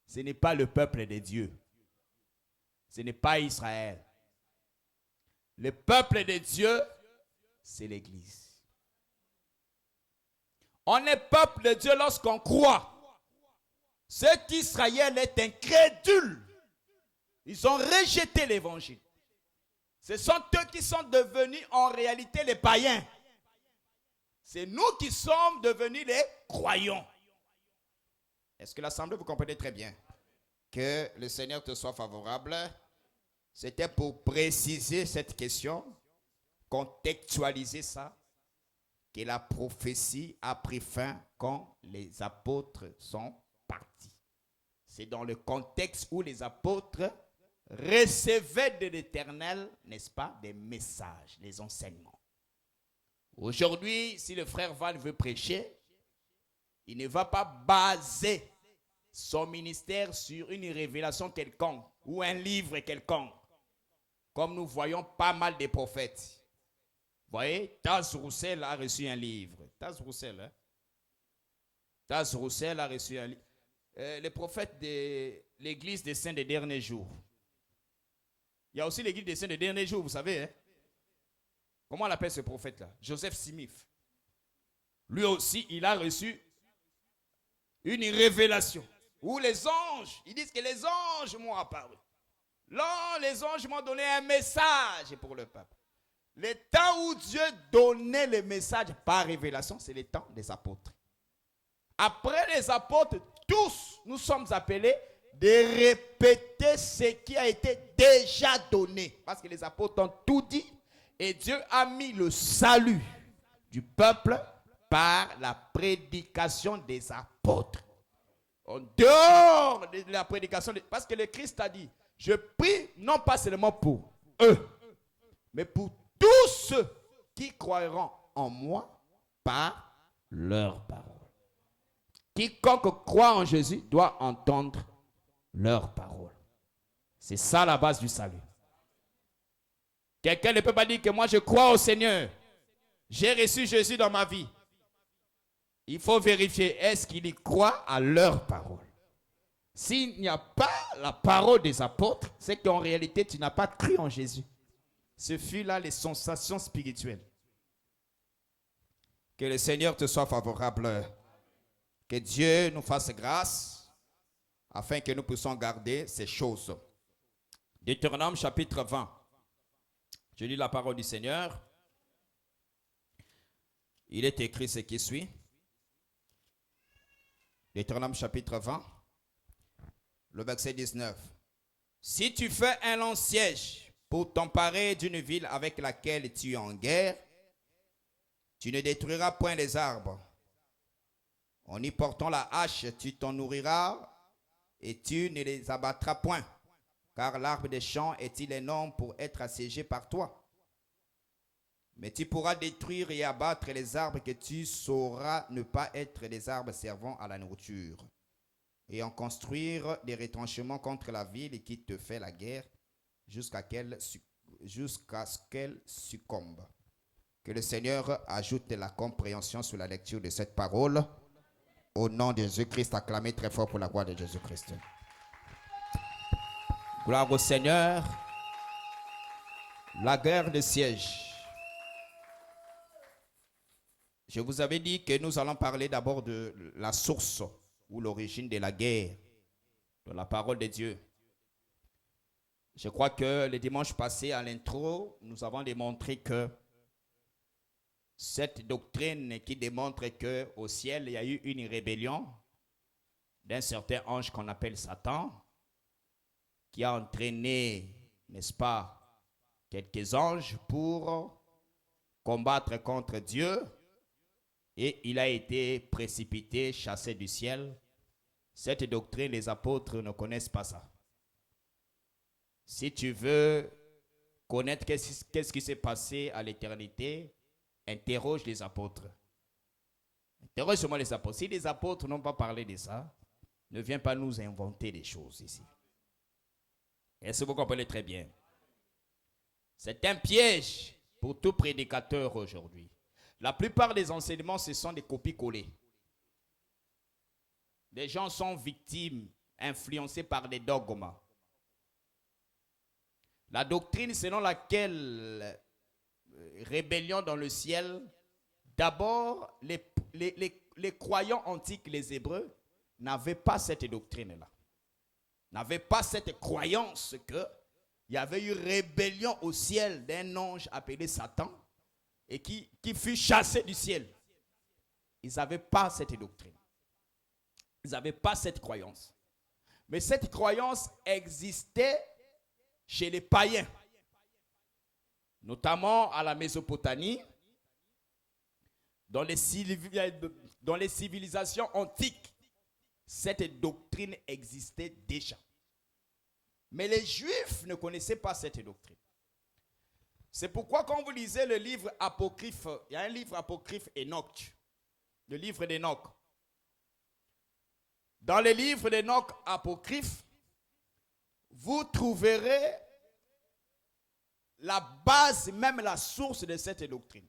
ce n'est pas le peuple de Dieu. Ce n'est pas Israël. Le peuple de Dieu, c'est l'Église. On est peuple de Dieu lorsqu'on croit. Cet Israël est incrédule. Ils ont rejeté l'évangile. Ce sont eux qui sont devenus en réalité les païens. C'est nous qui sommes devenus les croyants. Est-ce que l'Assemblée, vous comprenez très bien? Que le Seigneur te soit favorable. C'était pour préciser cette question, contextualiser ça, que la prophétie a pris fin quand les apôtres sont partis. C'est dans le contexte où les apôtres recevaient de l'Éternel, n'est-ce pas, des messages, des enseignements. Aujourd'hui, si le frère Val veut prêcher, il ne va pas baser son ministère sur une révélation quelconque ou un livre quelconque, comme nous voyons pas mal de prophètes. Vous voyez, Taz Roussel a reçu un livre. Taz Roussel a reçu un livre. Les prophètes de l'église des saints des derniers jours. Il y a aussi l'église des saints des derniers jours, vous savez. Hein? Comment on appelle ce prophète-là? Joseph Smith. Lui aussi, il a reçu une révélation. Où les anges, ils disent que les anges m'ont apparu. Là, les anges m'ont donné un message pour le peuple. Le temps où Dieu donnait le message par révélation, c'est le temps des apôtres. Après les apôtres, tous nous sommes appelés de répéter ce qui a été déjà donné. Parce que les apôtres ont tout dit et Dieu a mis le salut du peuple par la prédication des apôtres. En dehors de la prédication, parce que le Christ a dit, je prie non pas seulement pour eux, mais pour tous ceux qui croiront en moi par leur parole. Quiconque croit en Jésus doit entendre leur parole. C'est ça la base du salut. Quelqu'un ne peut pas dire que moi je crois au Seigneur. J'ai reçu Jésus dans ma vie. Il faut vérifier, est-ce qu'il y croit à leur parole? S'il n'y a pas la parole des apôtres, c'est qu'en réalité, tu n'as pas cru en Jésus. Ce fut là les sensations spirituelles. Que le Seigneur te soit favorable. Que Dieu nous fasse grâce afin que nous puissions garder ces choses. Deutéronome chapitre 20. Je lis la parole du Seigneur. Il est écrit ce qui suit. Deutéronome chapitre 20, le verset 19. Si tu fais un long siège pour t'emparer d'une ville avec laquelle tu es en guerre, tu ne détruiras point les arbres. En y portant la hache, tu t'en nourriras et tu ne les abattras point, car l'arbre des champs est-il énorme pour être assiégé par toi? Mais tu pourras détruire et abattre les arbres que tu sauras ne pas être des arbres servant à la nourriture, et en construire des retranchements contre la ville qui te fait la guerre jusqu'à ce qu'elle succombe. Que le Seigneur ajoute la compréhension sur la lecture de cette parole. Au nom de Jésus-Christ, acclamez très fort pour la gloire de Jésus-Christ. Gloire au Seigneur. La guerre de siège. Je vous avais dit que nous allons parler d'abord de la source ou l'origine de la guerre, de la parole de Dieu. Je crois que le dimanche passé, à l'intro, nous avons démontré que cette doctrine qui démontre qu'au ciel, il y a eu une rébellion d'un certain ange qu'on appelle Satan, qui a entraîné, n'est-ce pas, quelques anges pour combattre contre Dieu, et il a été précipité, chassé du ciel. Cette doctrine, les apôtres ne connaissent pas ça. Si tu veux connaître qu'est-ce qui s'est passé à l'éternité, interroge les apôtres. Interroge seulement les apôtres. Si les apôtres n'ont pas parlé de ça, ne viens pas nous inventer des choses ici. Est-ce que vous comprenez très bien? C'est un piège pour tout prédicateur aujourd'hui. La plupart des enseignements, ce sont des copies-collées. Les gens sont victimes, influencés par des dogmes. La doctrine selon laquelle rébellion dans le ciel, d'abord, les croyants antiques, les Hébreux, n'avaient pas cette doctrine-là. N'avaient pas cette croyance qu'il y avait eu rébellion au ciel d'un ange appelé Satan et qui fut chassé du ciel. Ils n'avaient pas cette doctrine. Ils n'avaient pas cette croyance. Mais cette croyance existait chez les païens, notamment à la Mésopotamie, dans les civilisations antiques. Cette doctrine existait déjà. Mais les Juifs ne connaissaient pas cette doctrine. C'est pourquoi quand vous lisez le livre apocryphe, il y a un livre apocryphe Enoch, le livre d'Enoch. Dans le livre d'Enoch apocryphe, vous trouverez la base, même la source de cette doctrine.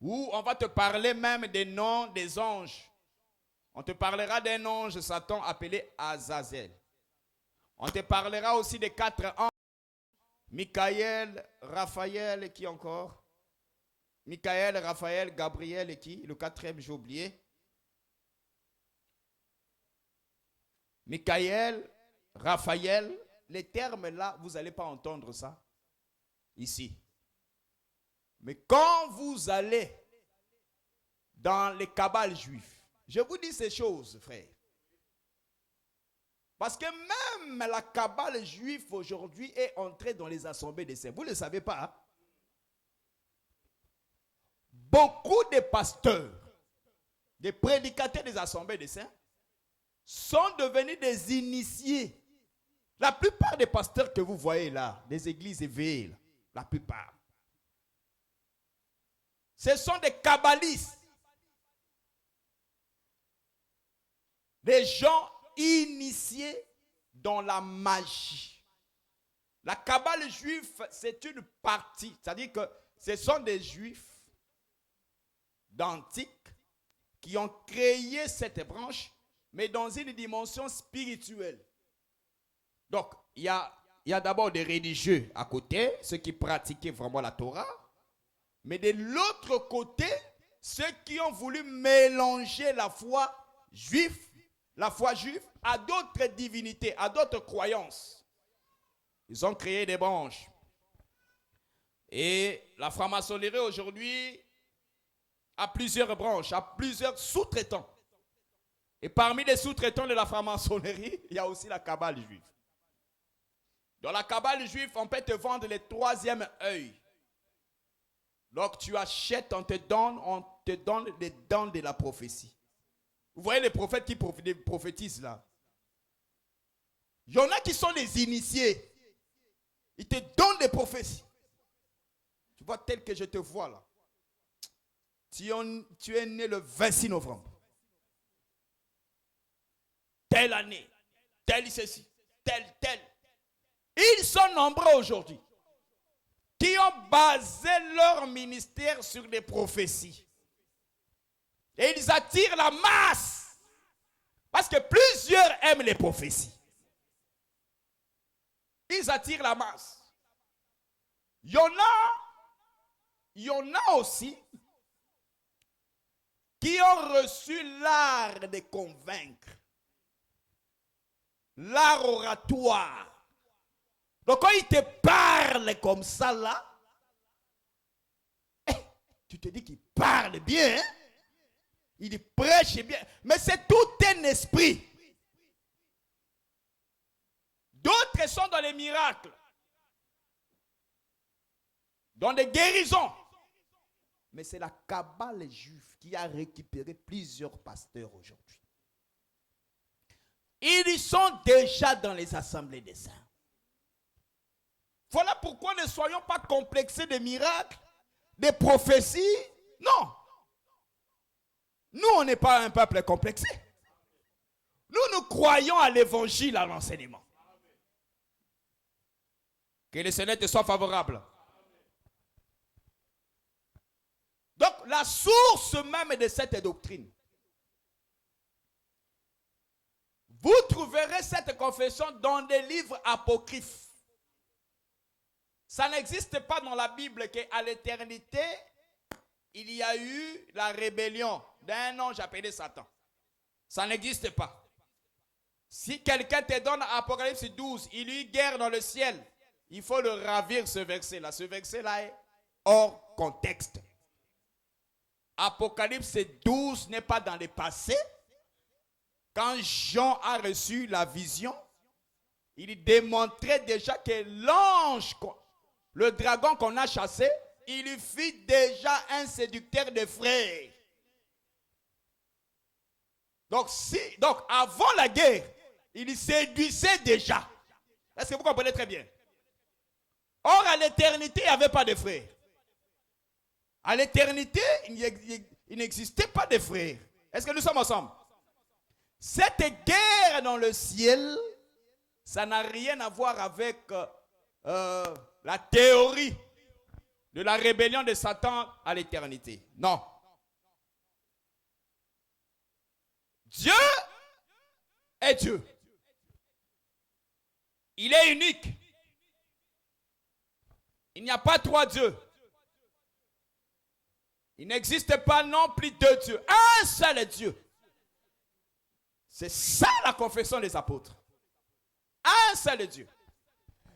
Où on va te parler même des noms des anges. On te parlera d'un ange Satan appelé Azazel. On te parlera aussi des 4 anges. Michael, Raphaël et qui encore? Michael, Raphaël, Gabriel et qui? Le 4e, j'ai oublié. Michael, Raphaël, les termes là, vous n'allez pas entendre ça ici. Mais quand vous allez dans les kabbales juifs, je vous dis ces choses, frère. Parce que même la kabbale juive aujourd'hui est entrée dans les assemblées des saints. Vous ne le savez pas. Hein? Beaucoup de pasteurs, des prédicateurs des assemblées des saints, sont devenus des initiés. La plupart des pasteurs que vous voyez là, des églises éveillées, la plupart, ce sont des kabbalistes. Des gens initiés dans la magie. La kabbale juive, c'est une partie. C'est-à-dire que ce sont des juifs d'antique qui ont créé cette branche, mais dans une dimension spirituelle. Donc, il y a d'abord des religieux à côté, ceux qui pratiquaient vraiment la Torah. Mais de l'autre côté, ceux qui ont voulu mélanger la foi juive à d'autres divinités, à d'autres croyances. Ils ont créé des branches. Et la franc-maçonnerie aujourd'hui a plusieurs branches, a plusieurs sous-traitants. Et parmi les sous-traitants de la franc-maçonnerie, il y a aussi la kabbale juive. Dans la kabbale juive, on peut te vendre le 3e œil. Donc tu achètes, on te donne les dents de la prophétie. Vous voyez les prophètes qui prophétisent là. Il y en a qui sont les initiés. Ils te donnent des prophéties. Tu vois tel que je te vois là. Tu es né le 26 novembre. Telle année. Tel ceci. Tel. Ils sont nombreux aujourd'hui qui ont basé leur ministère sur des prophéties. Et ils attirent la masse. Parce que plusieurs aiment les prophéties. Ils attirent la masse. Il y en a aussi qui ont reçu l'art de convaincre. L'art oratoire. Donc quand ils te parlent comme ça là, tu te dis qu'il parle bien, hein? Il prêche bien, mais c'est tout un esprit. D'autres sont dans les miracles, dans des guérisons. Mais c'est la cabale juive qui a récupéré plusieurs pasteurs aujourd'hui. Ils sont déjà dans les assemblées des saints. Voilà pourquoi ne soyons pas complexés des miracles, des prophéties. Non. Nous, on n'est pas un peuple complexé. Nous croyons à l'évangile, à l'enseignement. Que le Seigneur te soit favorable. Donc, la source même de cette doctrine, vous trouverez cette confession dans des livres apocryphes. Ça n'existe pas dans la Bible qu'à l'éternité, il y a eu la rébellion d'un ange appelé Satan. Ça n'existe pas. Si quelqu'un te donne Apocalypse 12, il y a eu guerre dans le ciel, il faut le ravir ce verset-là. Ce verset-là est hors contexte. Apocalypse 12 n'est pas dans le passé. Quand Jean a reçu la vision, il démontrait déjà que l'ange, le dragon qu'on a chassé, il fut déjà un séducteur de frères. Donc avant la guerre, il séduisait déjà. Est-ce que vous comprenez très bien? Or, à l'éternité, il n'y avait pas de frères. À l'éternité, il n'existait pas de frères. Est-ce que nous sommes ensemble? Cette guerre dans le ciel, ça n'a rien à voir avec la théorie de la rébellion de Satan à l'éternité. Non. Dieu est Dieu. Il est unique. Il n'y a pas trois dieux. Il n'existe pas non plus deux dieux. Un seul Dieu. C'est ça la confession des apôtres. Un seul Dieu.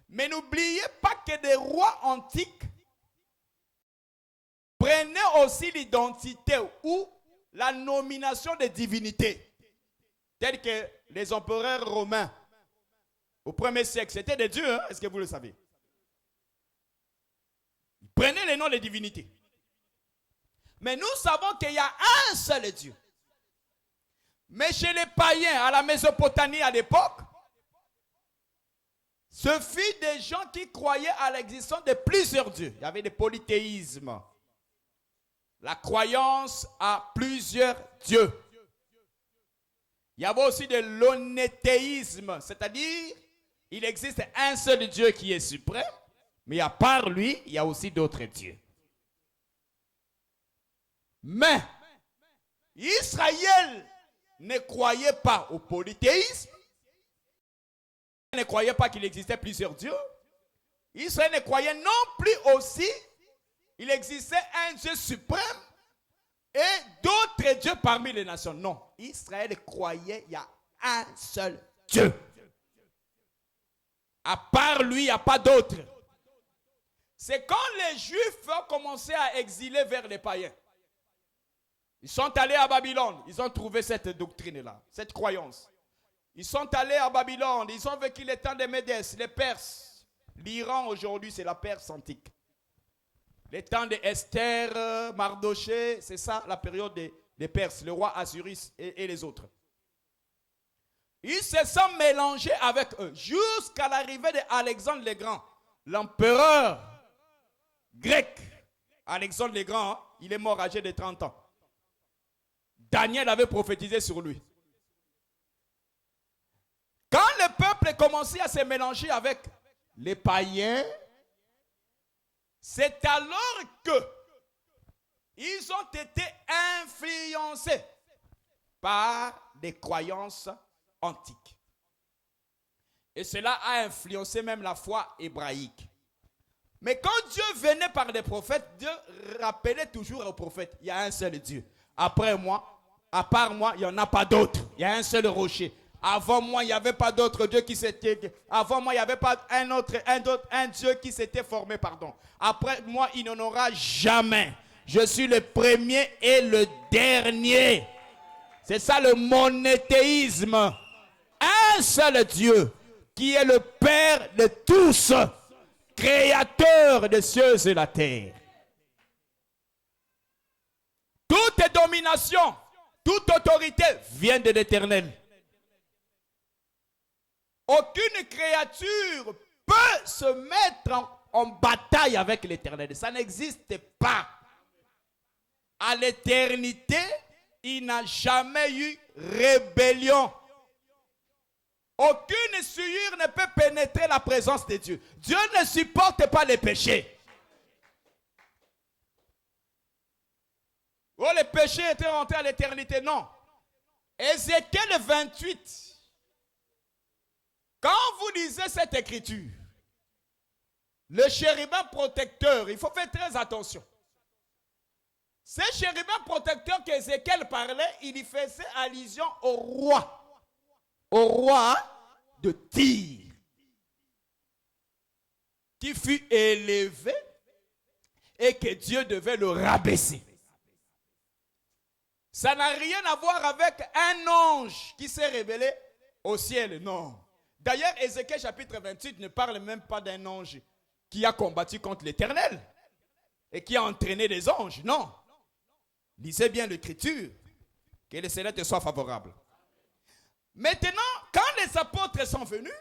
Mais n'oubliez pas que des rois antiques prenaient aussi l'identité ou la nomination des divinités. Tels que les empereurs romains au 1er siècle. C'était des dieux, hein? Est-ce que vous le savez? Ils prenaient les noms des divinités. Mais nous savons qu'il y a un seul Dieu. Mais chez les païens, à la Mésopotamie à l'époque, ce fut des gens qui croyaient à l'existence de plusieurs dieux. Il y avait des polythéismes. La croyance à plusieurs dieux. Il y avait aussi de l'onnéthéisme, c'est-à-dire il existe un seul Dieu qui est suprême, mais à part lui, il y a aussi d'autres dieux. Mais Israël ne croyait pas au polythéisme. Il ne croyait pas qu'il existait plusieurs dieux. Israël ne croyait non plus aussi il existait un Dieu suprême et d'autres dieux parmi les nations. Non, Israël croyait il y a un seul Dieu. À part lui, il n'y a pas d'autre. C'est quand les Juifs ont commencé à exiler vers les païens. Ils sont allés à Babylone. Ils ont trouvé cette doctrine-là, cette croyance. Ils sont allés à Babylone. Ils ont vécu les temps des Médès, les Perses. L'Iran aujourd'hui, c'est la Perse antique. Les temps d'Esther, Mardoché, c'est ça la période de des Perses, le roi Assyrus et les autres. Ils se sont mélangés avec eux jusqu'à l'arrivée d'Alexandre le Grand, l'empereur grec. Alexandre le Grand, il est mort âgé de 30 ans. Daniel avait prophétisé sur lui. Quand le peuple commençait à se mélanger avec les païens, c'est alors que ils ont été influencés par des croyances antiques. Et cela a influencé même la foi hébraïque. Mais quand Dieu venait par des prophètes, Dieu rappelait toujours aux prophètes, il y a un seul Dieu. Après moi, à part moi, il n'y en a pas d'autre. Il y a un seul rocher. Avant moi, il n'y avait pas d'autre Dieu qui s'était... Avant moi, il n'y avait pas un Dieu qui s'était formé, pardon. Après moi, il n'en aura jamais. Je suis le premier et le dernier. C'est ça le monothéisme. Un seul Dieu qui est le Père de tous, créateur des cieux et de la terre. Toute domination, toute autorité vient de l'Éternel. Aucune créature peut se mettre en bataille avec l'Éternel. Ça n'existe pas. À l'éternité, il n'a jamais eu rébellion. Aucune souillure ne peut pénétrer la présence de Dieu. Dieu ne supporte pas les péchés. Oh, les péchés étaient rentrés à l'éternité. Non. Ézéchiel 28. Quand vous lisez cette écriture, le chérubin protecteur, il faut faire très attention. Ce chérubin protecteur qu'Ézéchiel parlait, il y faisait allusion au roi de Tyr, qui fut élevé et que Dieu devait le rabaisser. Ça n'a rien à voir avec un ange qui s'est révélé au ciel, non. D'ailleurs, Ézéchiel chapitre 28 ne parle même pas d'un ange qui a combattu contre l'Éternel et qui a entraîné les anges, non. Lisez bien l'écriture, que le Seigneur te soit favorable. Maintenant, quand les apôtres sont venus,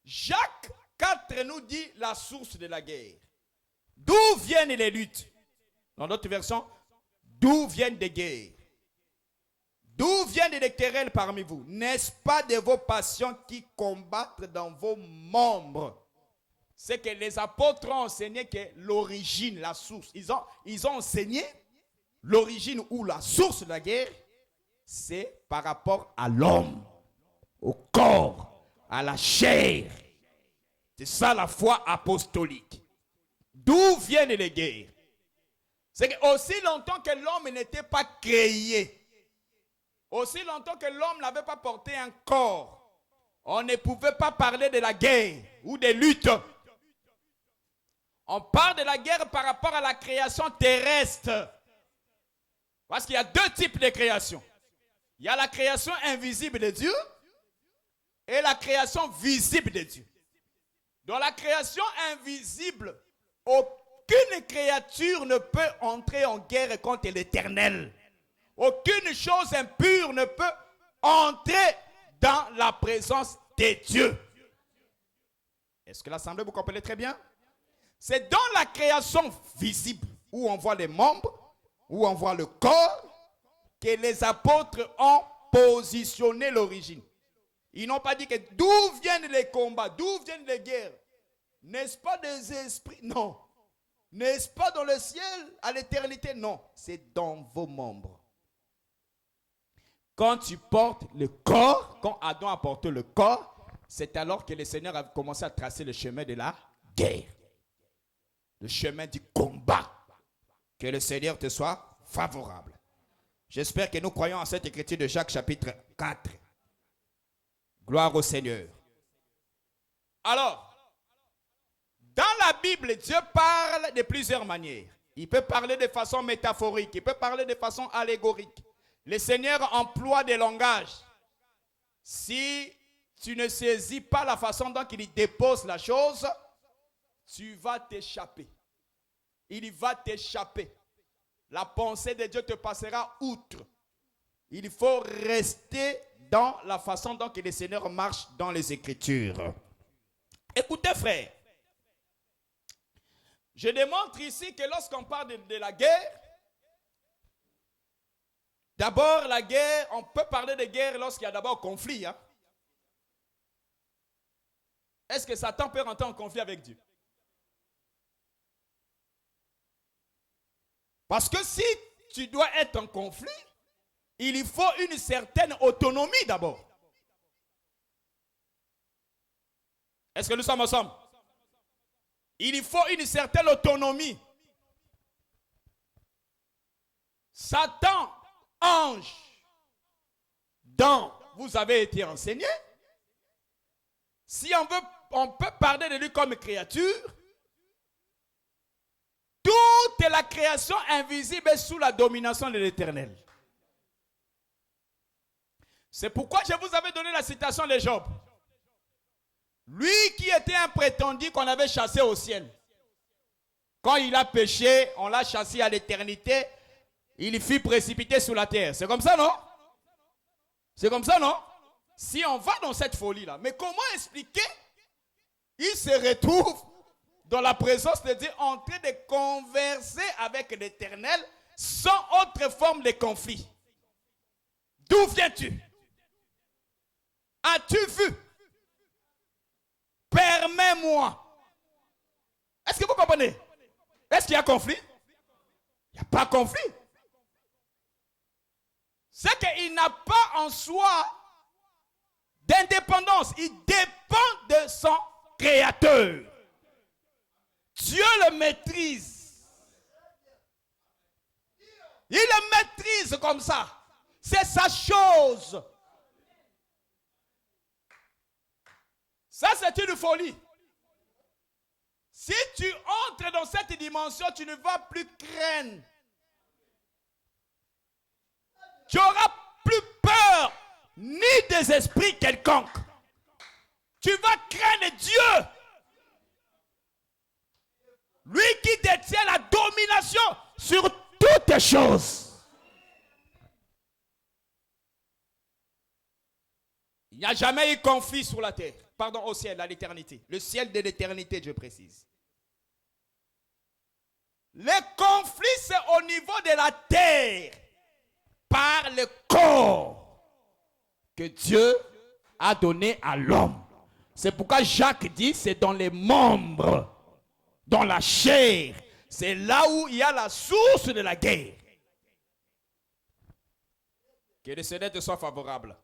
Jacques 4 nous dit la source de la guerre. D'où viennent les luttes? Dans d'autres versions, d'où viennent des guerres? D'où viennent les querelles parmi vous? N'est-ce pas de vos passions qui combattent dans vos membres? C'est que les apôtres ont enseigné que l'origine, la source, ils ont enseigné l'origine ou la source de la guerre, c'est par rapport à l'homme, au corps, à la chair. C'est ça la foi apostolique. D'où viennent les guerres? C'est qu'aussi longtemps que l'homme n'était pas créé, aussi longtemps que l'homme n'avait pas porté un corps, on ne pouvait pas parler de la guerre ou des luttes. On parle de la guerre par rapport à la création terrestre. Parce qu'il y a deux types de création. Il y a la création invisible de Dieu et la création visible de Dieu. Dans la création invisible, aucune créature ne peut entrer en guerre contre l'Éternel. Aucune chose impure ne peut entrer dans la présence de Dieu. Est-ce que l'assemblée vous comprenez très bien? C'est dans la création visible où on voit les membres, où on voit le corps, que les apôtres ont positionné l'origine. Ils n'ont pas dit que d'où viennent les combats, d'où viennent les guerres. N'est-ce pas des esprits? Non. N'est-ce pas dans le ciel, à l'éternité? Non. C'est dans vos membres. Quand tu portes le corps, quand Adam a porté le corps, c'est alors que le Seigneur a commencé à tracer le chemin de la guerre. Le chemin du combat. Que le Seigneur te soit favorable. J'espère que nous croyons en cette écriture de Jacques chapitre 4. Gloire au Seigneur. Alors, dans la Bible, Dieu parle de plusieurs manières. Il peut parler de façon métaphorique, il peut parler de façon allégorique. Le Seigneur emploie des langages. Si tu ne saisis pas la façon dont il dépose la chose, tu vas t'échapper. Il va t'échapper. la pensée de Dieu te passera outre. Il faut rester dans la façon dont le Seigneur marche dans les Écritures. Écoutez, frère, je démontre ici que lorsqu'on parle de la guerre, d'abord la guerre, on peut parler de guerre lorsqu'il y a d'abord conflit. Hein? Est-ce que Satan peut rentrer en conflit avec Dieu? Parce que si tu dois être en conflit, il faut une certaine autonomie d'abord. Est-ce que nous sommes ensemble? Il faut une certaine autonomie. Satan, ange, dont vous avez été enseigné, si on peut parler de lui comme créature, toute la création invisible est sous la domination de l'Éternel. C'est pourquoi je vous avais donné la citation de Job. Lui qui était un prétendu qu'on avait chassé au ciel. Quand il a péché, on l'a chassé à l'éternité. Il fut précipité sous la terre. C'est comme ça, non? C'est comme ça, non? Si on va dans cette folie-là, mais comment expliquer? Il se retrouve dans la présence de Dieu en train de converser avec l'Éternel sans autre forme de conflit. D'où viens-tu? As-tu vu? Permets-moi. Est-ce que vous comprenez? Est-ce qu'il y a conflit? Il n'y a pas conflit. C'est qu'il n'a pas en soi d'indépendance. Il dépend de son Créateur. Dieu le maîtrise. Il le maîtrise comme ça. C'est sa chose. Ça, c'est une folie. Si tu entres dans cette dimension, tu ne vas plus craindre. Tu n'auras plus peur ni des esprits quelconques. Tu vas craindre Dieu. Lui qui détient la domination sur toutes choses. Il n'y a jamais eu conflit sur la terre. Pardon, au ciel, à l'éternité. Le ciel de l'éternité, je précise. Le conflit, c'est au niveau de la terre. Par le corps que Dieu a donné à l'homme. C'est pourquoi Jacques dit, c'est dans les membres, dans la chair. C'est là où il y a la source de la guerre. Que le Seigneur te soit favorable.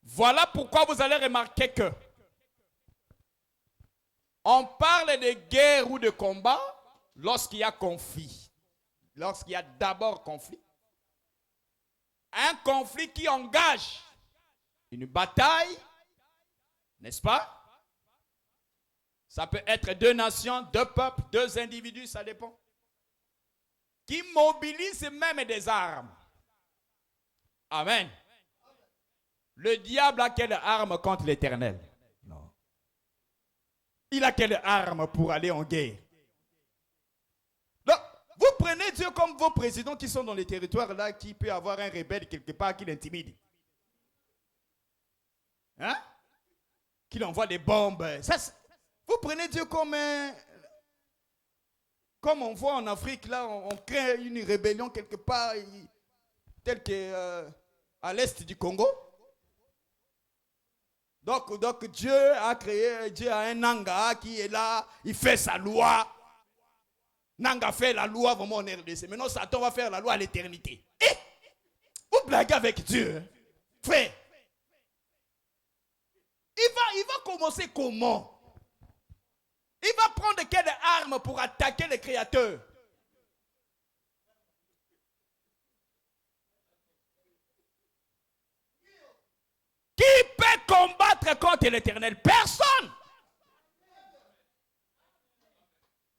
Voilà pourquoi vous allez remarquer que on parle de guerre ou de combat lorsqu'il y a conflit. Lorsqu'il y a d'abord conflit. Un conflit qui engage une bataille, n'est-ce pas? Ça peut être deux nations, deux peuples, deux individus, ça dépend. Qui mobilisent même des armes. Amen. Le diable a quelle arme contre l'Éternel? Non. Il a quelle arme pour aller en guerre? Donc, vous prenez Dieu comme vos présidents qui sont dans les territoires là, qui peut avoir un rebelle quelque part qui l'intimide. Hein? Qui envoie des bombes. Ça, vous prenez Dieu comme on voit en Afrique, là, on crée une rébellion quelque part, telle que à l'est du Congo. Donc Dieu a créé, Dieu a un Nanga qui est là, il fait sa loi. Nanga fait la loi vraiment en RDC. Maintenant, Satan va faire la loi à l'éternité. Et vous blaguez avec Dieu, hein? Frère. Il va commencer comment? Il va prendre quelle arme pour attaquer le Créateur? Qui peut combattre contre l'Éternel? Personne.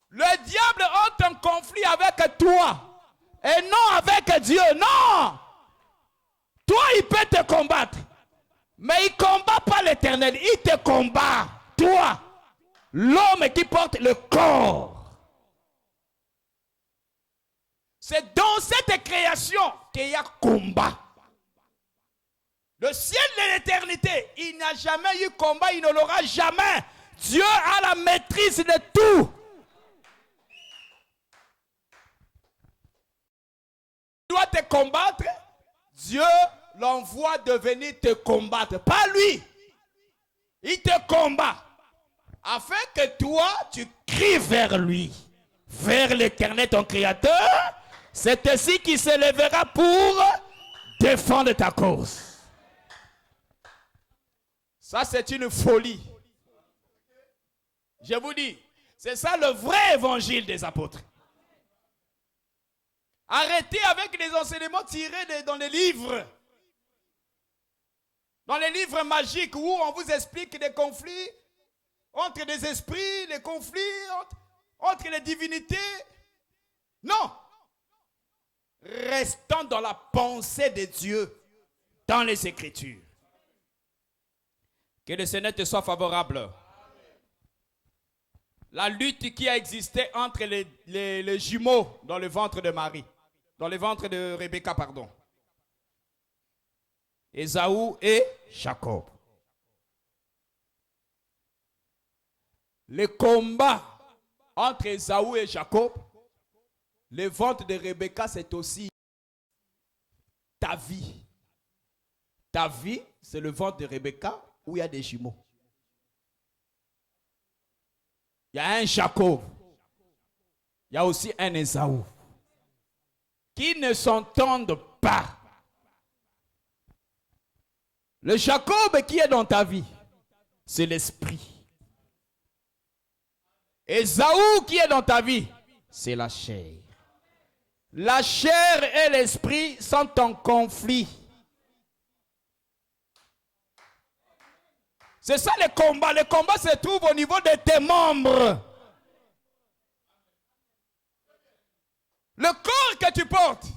Le diable entre en conflit avec toi et non avec Dieu. Non. Toi, il peut te combattre. Mais il ne combat pas l'Éternel. Il te combat. Toi. L'homme qui porte le corps. C'est dans cette création qu'il y a combat. Le ciel de l'éternité, il n'a jamais eu combat, il ne l'aura jamais. Dieu a la maîtrise de tout. Tu dois te combattre, Dieu l'envoie de venir te combattre. Pas lui. Il te combat. Afin que toi, tu cries vers lui. Vers l'éternel, ton créateur. C'est ainsi qu'il se lèvera pour défendre ta cause. Ça, c'est une folie. Je vous dis, c'est ça le vrai évangile des apôtres. Arrêtez avec les enseignements tirés dans les livres. Dans les livres magiques où on vous explique des conflits entre des esprits, les conflits entre les divinités. Non. Restons dans la pensée de Dieu, dans les Écritures. Que le Seigneur te soit favorable. La lutte qui a existé entre les jumeaux dans le ventre de Marie, dans le ventre de Rebecca, pardon. Ésaü et Jacob. Le combat entre Ésaü et Jacob, le ventre de Rebecca, c'est aussi ta vie. Ta vie, c'est le ventre de Rebecca où il y a des jumeaux. Il y a un Jacob. Il y a aussi un Ésaü. Qui ne s'entendent pas. Le Jacob qui est dans ta vie, c'est l'esprit. Ésaü qui est dans ta vie, c'est la chair. La chair et l'esprit sont en conflit. C'est ça le combat. Le combat se trouve au niveau de tes membres. Le corps que tu portes,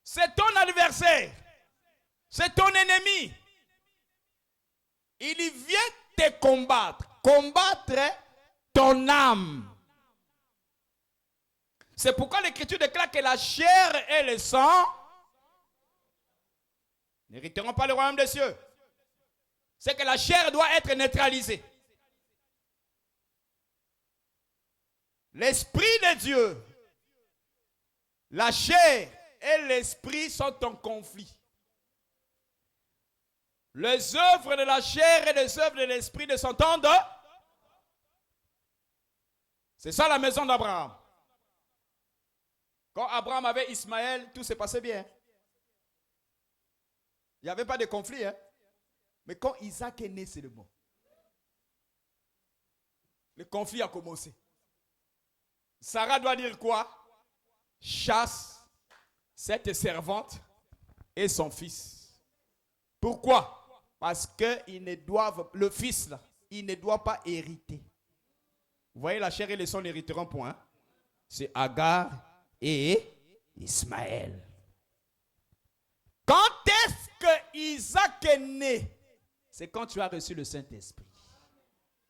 c'est ton adversaire. C'est ton ennemi. Il vient te combattre. Combattre ton âme. C'est pourquoi l'Écriture déclare que la chair et le sang n'hériteront pas le royaume des cieux. C'est que la chair doit être neutralisée. L'Esprit de Dieu, la chair et l'Esprit sont en conflit. Les œuvres de la chair et les œuvres de l'Esprit ne s'entendent. C'est ça la maison d'Abraham. Quand Abraham avait Ismaël, tout s'est passé bien. Il n'y avait pas de conflit. Mais quand Isaac est né seulement, le conflit a commencé. Sarah doit dire quoi? Chasse cette servante et son fils. Pourquoi? Parce que le fils, là, il ne doit pas hériter. Vous voyez, la chair et le sang n'hériteront point. C'est Agar et Ismaël. Quand est-ce que Isaac est né? C'est quand tu as reçu le Saint-Esprit.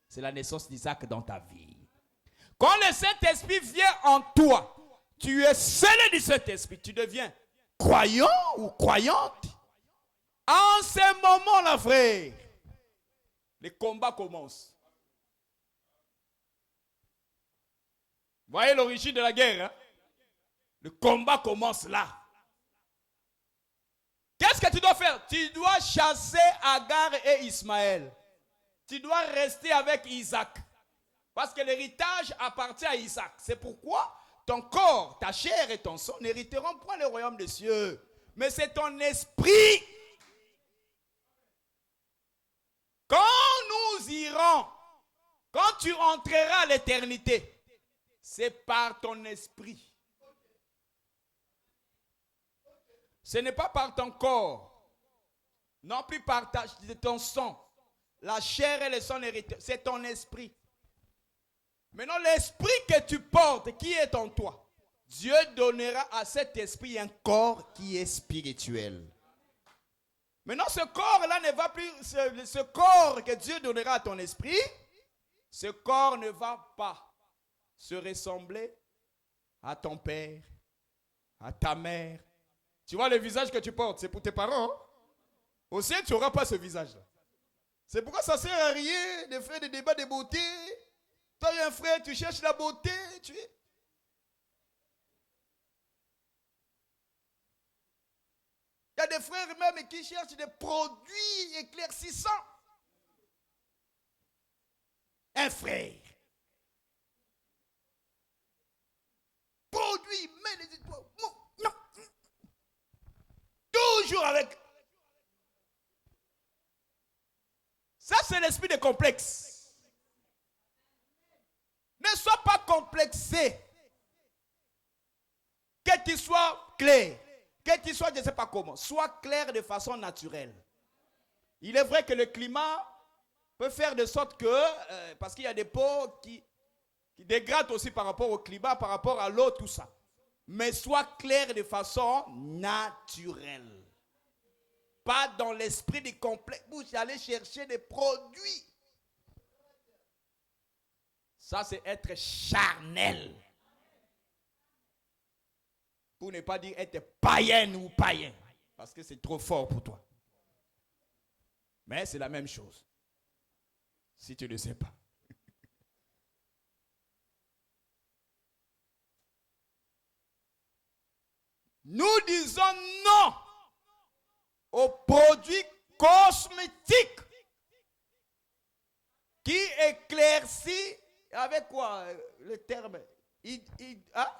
C'est la naissance d'Isaac dans ta vie. Quand le Saint-Esprit vient en toi, tu es scellé du Saint-Esprit. Tu deviens croyant ou croyante. En ce moment-là, frère, le combat commence. Vous voyez l'origine de la guerre, Le combat commence là. Qu'est-ce que tu dois faire? Tu dois chasser Agar et Ismaël. Tu dois rester avec Isaac. Parce que l'héritage appartient à Isaac. C'est pourquoi ton corps, ta chair et ton sang n'hériteront point le royaume des cieux. Mais c'est ton esprit. Quand nous irons, quand tu entreras à l'éternité, c'est par ton esprit. Ce n'est pas par ton corps, non plus par ton sang. La chair et le sang n'héritent, c'est ton esprit. Maintenant, l'esprit que tu portes, qui est en toi, Dieu donnera à cet esprit un corps qui est spirituel. Maintenant, ce corps-là ne va plus, ce corps que Dieu donnera à ton esprit, ce corps ne va pas se ressembler à ton père, à ta mère. Tu vois le visage que tu portes, c'est pour tes parents. Hein? Au ciel, tu n'auras pas ce visage-là. C'est pourquoi ça ne sert à rien de faire des débats de beauté. Toi, un frère, tu cherches la beauté. Il y a des frères même qui cherchent des produits éclaircissants. Un frère. Produit, mais les étoiles. Non, non. Toujours avec. Ça, c'est l'esprit de complexe. Ne sois pas complexé. Que tu sois clair. Que tu sois, je ne sais pas comment. Sois clair de façon naturelle. Il est vrai que le climat peut faire de sorte que, parce qu'il y a des peaux qui dégradent aussi par rapport au climat, par rapport à l'eau, tout ça. Mais sois clair de façon naturelle. Pas dans l'esprit du complexe. Vous allez chercher des produits. Ça, c'est être charnel. Pour ne pas dire être païenne ou païen. Parce que c'est trop fort pour toi. Mais c'est la même chose. Si tu ne le sais pas. Nous disons non aux produits cosmétiques qui éclaircissent avec quoi le terme hein?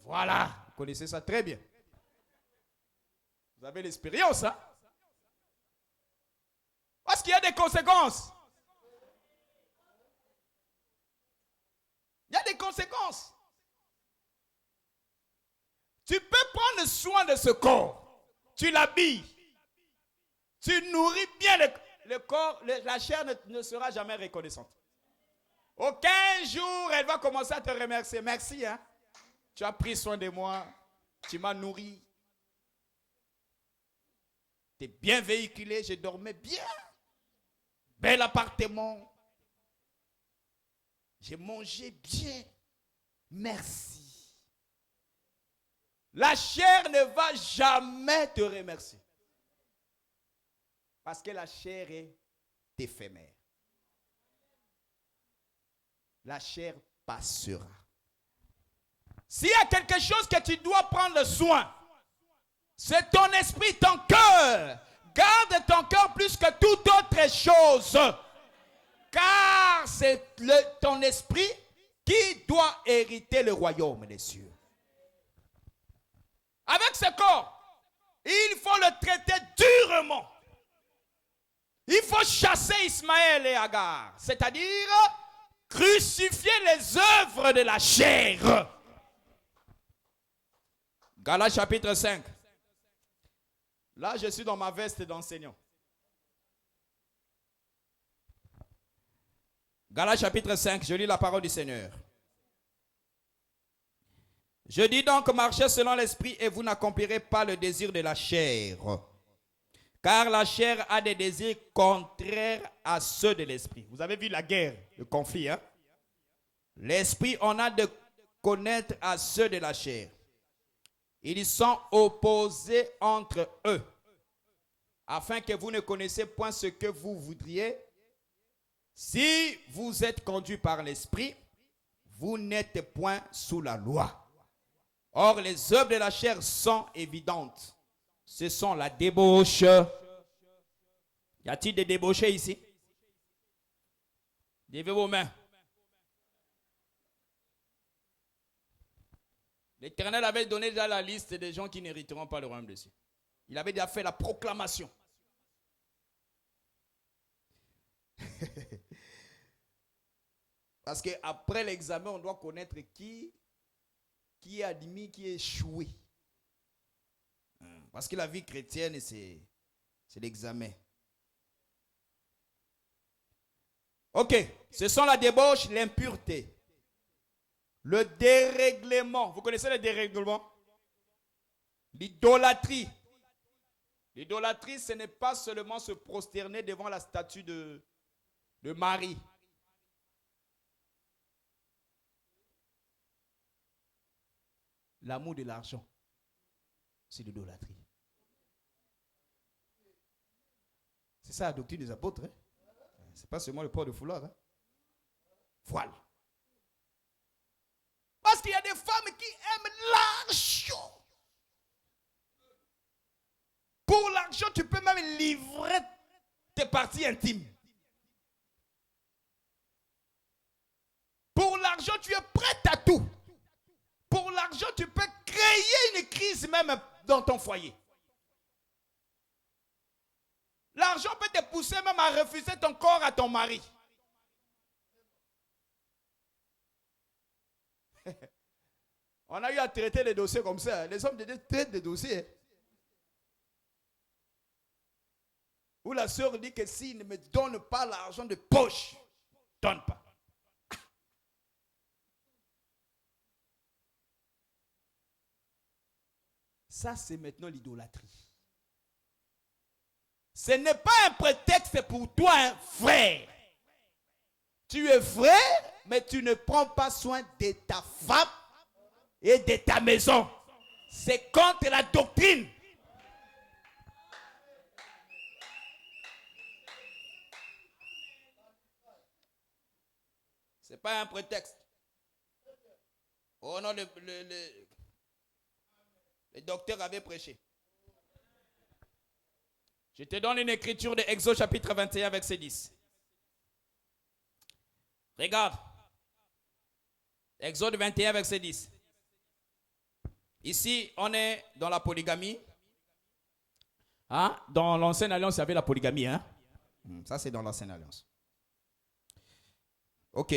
Voilà, vous connaissez ça très bien. Vous avez l'expérience, hein? Parce qu'il y a des conséquences. Il y a des conséquences. Tu peux prendre soin de ce corps. Tu l'habilles. Tu nourris bien le corps. La chair ne sera jamais reconnaissante. Aucun jour, elle va commencer à te remercier. Merci, hein. Tu as pris soin de moi. Tu m'as nourri. Tu es bien véhiculé. Je dormais bien. Bel appartement. J'ai mangé bien. Merci. La chair ne va jamais te remercier. Parce que la chair est éphémère. La chair passera. S'il y a quelque chose que tu dois prendre soin, c'est ton esprit, ton cœur. Garde ton cœur plus que toute autre chose. Car c'est ton esprit qui doit hériter le royaume des cieux. Avec ce corps, il faut le traiter durement. Il faut chasser Ismaël et Agar, c'est-à-dire crucifier les œuvres de la chair. Galates chapitre 5. Là, je suis dans ma veste d'enseignant. Galates chapitre 5, je lis la parole du Seigneur. Je dis donc, marchez selon l'esprit et vous n'accomplirez pas le désir de la chair. Car la chair a des désirs contraires à ceux de l'esprit. Vous avez vu la guerre, le conflit, hein? L'esprit, on a de connaître à ceux de la chair. Ils sont opposés entre eux, afin que vous ne connaissiez point ce que vous voudriez. Si vous êtes conduits par l'esprit, vous n'êtes point sous la loi. Or, les œuvres de la chair sont évidentes. Ce sont la débauche. Y a-t-il des débauchés ici? Levez vos mains. L'Éternel avait donné déjà la liste des gens qui n'hériteront pas le royaume des cieux. Il avait déjà fait la proclamation. Parce qu'après l'examen, on doit connaître qui est admis, qui est échoué. Parce que la vie chrétienne, c'est l'examen. Ok, ce sont la débauche, l'impureté, le dérèglement. Vous connaissez le dérèglement? L'idolâtrie. L'idolâtrie, ce n'est pas seulement se prosterner devant la statue de Marie. L'amour de l'argent. C'est l'idolâtrie. C'est ça la doctrine des apôtres. Hein? C'est pas seulement le port de foulard. Hein? Voile. Parce qu'il y a des femmes qui aiment l'argent. Pour l'argent, tu peux même livrer tes parties intimes. Pour l'argent, tu es prête à tout. Pour l'argent, tu peux créer une crise même dans ton foyer. L'argent peut te pousser même à refuser ton corps à ton mari. On a eu à traiter les dossiers comme ça. Les hommes traitent des dossiers. Où la sœur dit que s'il ne me donne pas l'argent de poche, donne pas. Ça, c'est maintenant l'idolâtrie. Ce n'est pas un prétexte pour toi, hein, frère. Tu es frère, mais tu ne prends pas soin de ta femme et de ta maison. C'est contre la doctrine. Ce n'est pas un prétexte. Oh non, le docteur avait prêché. Je te donne une écriture de Exode chapitre 21, verset 10. Regarde. Exode 21, verset 10. Ici, on est dans la polygamie. Hein? Dans l'ancienne alliance, il y avait la polygamie. Hein? Ça, c'est dans l'ancienne alliance. Ok.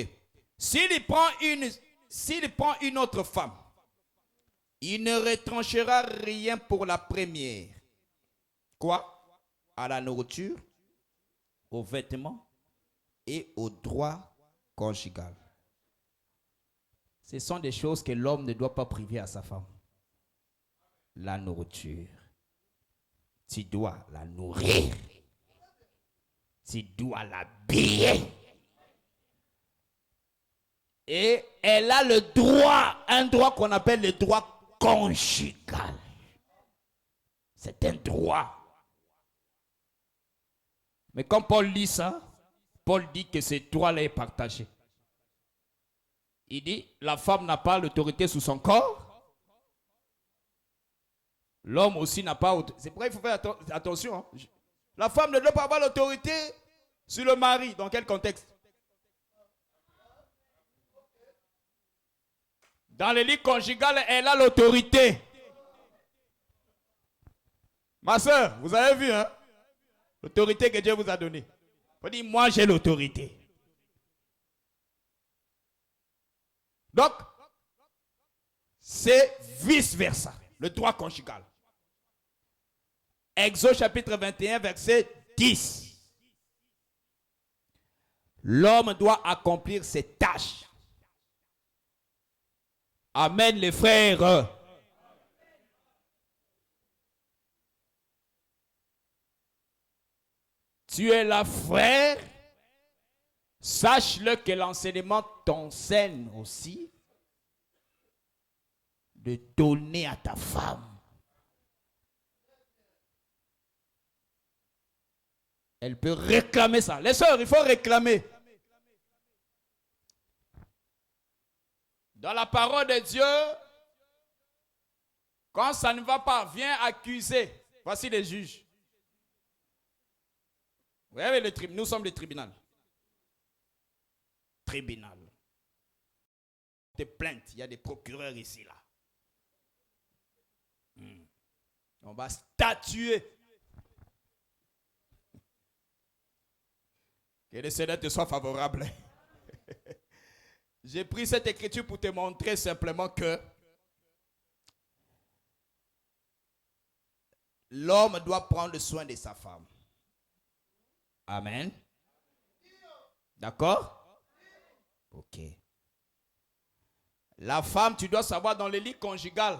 S'il prend une autre femme, il ne retranchera rien pour la première. Quoi? À la nourriture, aux vêtements et au droit conjugal. Ce sont des choses que l'homme ne doit pas priver à sa femme. La nourriture. Tu dois la nourrir. Tu dois l'habiller. Et elle a le droit, un droit qu'on appelle le droit conjugal. C'est un droit. Mais quand Paul lit ça, Paul dit que ce droit-là est partagé. Il dit, la femme n'a pas l'autorité sur son corps. L'homme aussi n'a pas... C'est pourquoi il faut faire attention. Hein. La femme ne doit pas avoir l'autorité sur le mari. Dans quel contexte? Dans le lit conjugal, elle a l'autorité. Ma soeur, vous avez vu, hein? L'autorité que Dieu vous a donnée. Il faut dire, moi j'ai l'autorité. Donc, c'est vice-versa. Le droit conjugal. Exode chapitre 21, verset 10. L'homme doit accomplir ses tâches. Amen les frères. Tu es là, frère. Sache-le que l'enseignement t'enseigne aussi de donner à ta femme. Elle peut réclamer ça. Les sœurs, il faut réclamer. Dans la parole de Dieu, quand ça ne va pas, viens accuser. Voici les juges. Vous voyez, nous sommes le tribunal. Tribunal. Des plaintes, il y a des procureurs ici, là. On va statuer. Que le Seigneur te soit favorable. J'ai pris cette écriture pour te montrer simplement que l'homme doit prendre soin de sa femme. Amen. D'accord? Ok. La femme, tu dois savoir, dans le lit conjugal,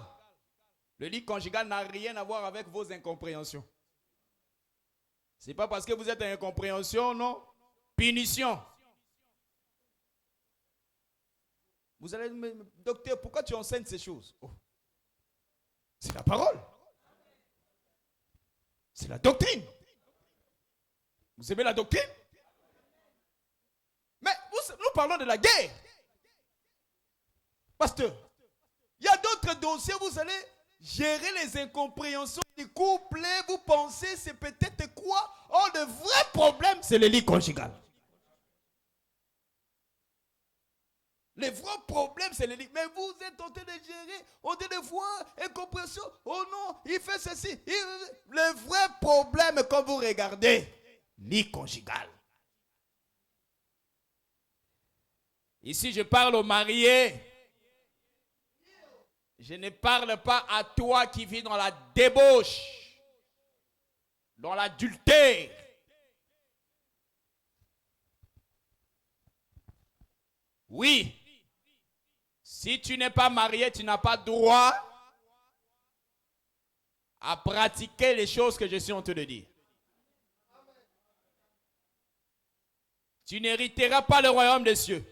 le lit conjugal n'a rien à voir avec vos incompréhensions. Ce n'est pas parce que vous êtes en incompréhension, non. Punition. Vous allez me dire, docteur, pourquoi tu enseignes ces choses? Oh. C'est la parole. C'est la doctrine. Vous aimez la doctrine? Mais nous parlons de la guerre. Pasteur, il y a d'autres dossiers, vous allez gérer les incompréhensions du couple, vous pensez c'est peut-être quoi? Oh, le vrai problème, c'est le lit conjugal. Le vrai problème, c'est le lit. Mais vous êtes en train de gérer, en train de voir, incompréhension. Oh non, il fait ceci. Le vrai problème, quand vous regardez, lit conjugal. Ici, je parle aux mariés. Je ne parle pas à toi qui vis dans la débauche, dans l'adultère. Oui, si tu n'es pas marié, tu n'as pas droit à pratiquer les choses que je suis en train de dire. Tu n'hériteras pas le royaume des cieux.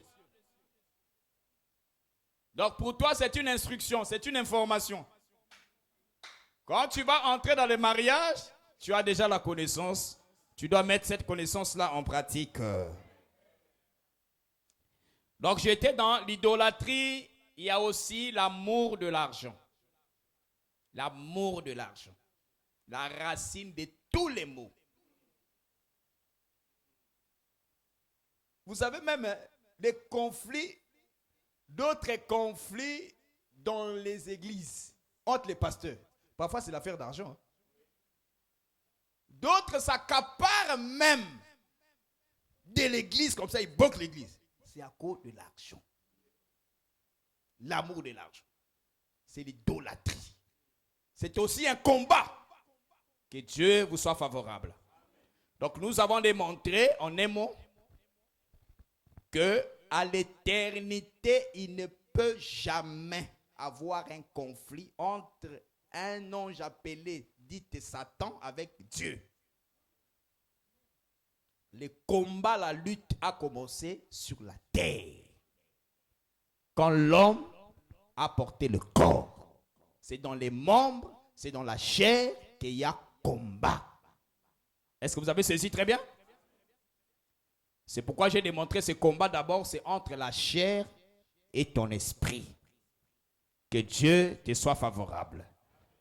Donc pour toi, c'est une instruction, c'est une information. Quand tu vas entrer dans le mariage, tu as déjà la connaissance. Tu dois mettre cette connaissance-là en pratique. Donc j'étais dans l'idolâtrie. Il y a aussi l'amour de l'argent. L'amour de l'argent. La racine de tous les maux. Vous avez même des conflits, d'autres conflits dans les églises, entre les pasteurs. Parfois, c'est l'affaire d'argent. D'autres s'accaparent même de l'église, comme ça, ils bloquent l'église. C'est à cause de l'argent. L'amour de l'argent. C'est l'idolâtrie. C'est aussi un combat. Que Dieu vous soit favorable. Donc, nous avons démontré en un mot que à l'éternité, il ne peut jamais avoir un conflit entre un ange appelé, dit Satan, avec Dieu. Le combat, la lutte a commencé sur la terre. Quand l'homme a porté le corps, c'est dans les membres, c'est dans la chair qu'il y a combat. Est-ce que vous avez saisi très bien? C'est pourquoi j'ai démontré ce combat d'abord, c'est entre la chair et ton esprit. Que Dieu te soit favorable.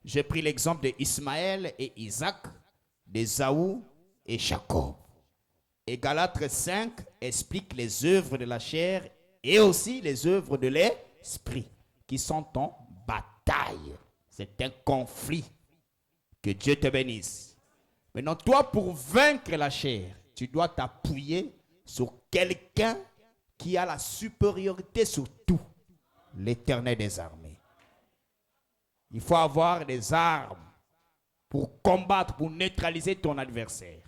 J'ai pris l'exemple d'Ismaël et Isaac, d'Ésaü et Jacob. Et Galates 5 explique les œuvres de la chair et aussi les œuvres de l'esprit qui sont en bataille. C'est un conflit. Que Dieu te bénisse. Maintenant, toi, pour vaincre la chair, tu dois t'appuyer sur quelqu'un qui a la supériorité sur tout, l'Éternel des armées. Il faut avoir des armes pour combattre, pour neutraliser ton adversaire.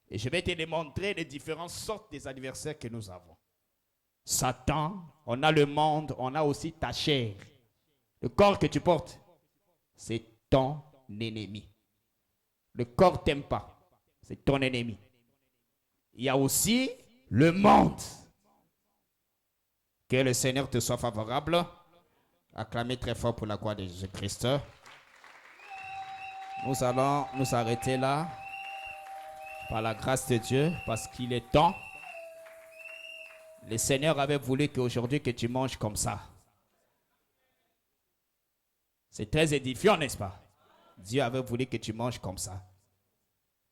Et je vais te démontrer les différentes sortes des adversaires que nous avons. Satan, on a le monde, on a aussi ta chair. Le corps que tu portes, c'est ton ennemi. Le corps ne t'aime pas, c'est ton ennemi. Il y a aussi le monde. Que le Seigneur te soit favorable. Acclamez très fort pour la gloire de Jésus-Christ. Nous allons nous arrêter là. Par la grâce de Dieu, parce qu'il est temps. Le Seigneur avait voulu qu'aujourd'hui que tu manges comme ça. C'est très édifiant, n'est-ce pas? Dieu avait voulu que tu manges comme ça.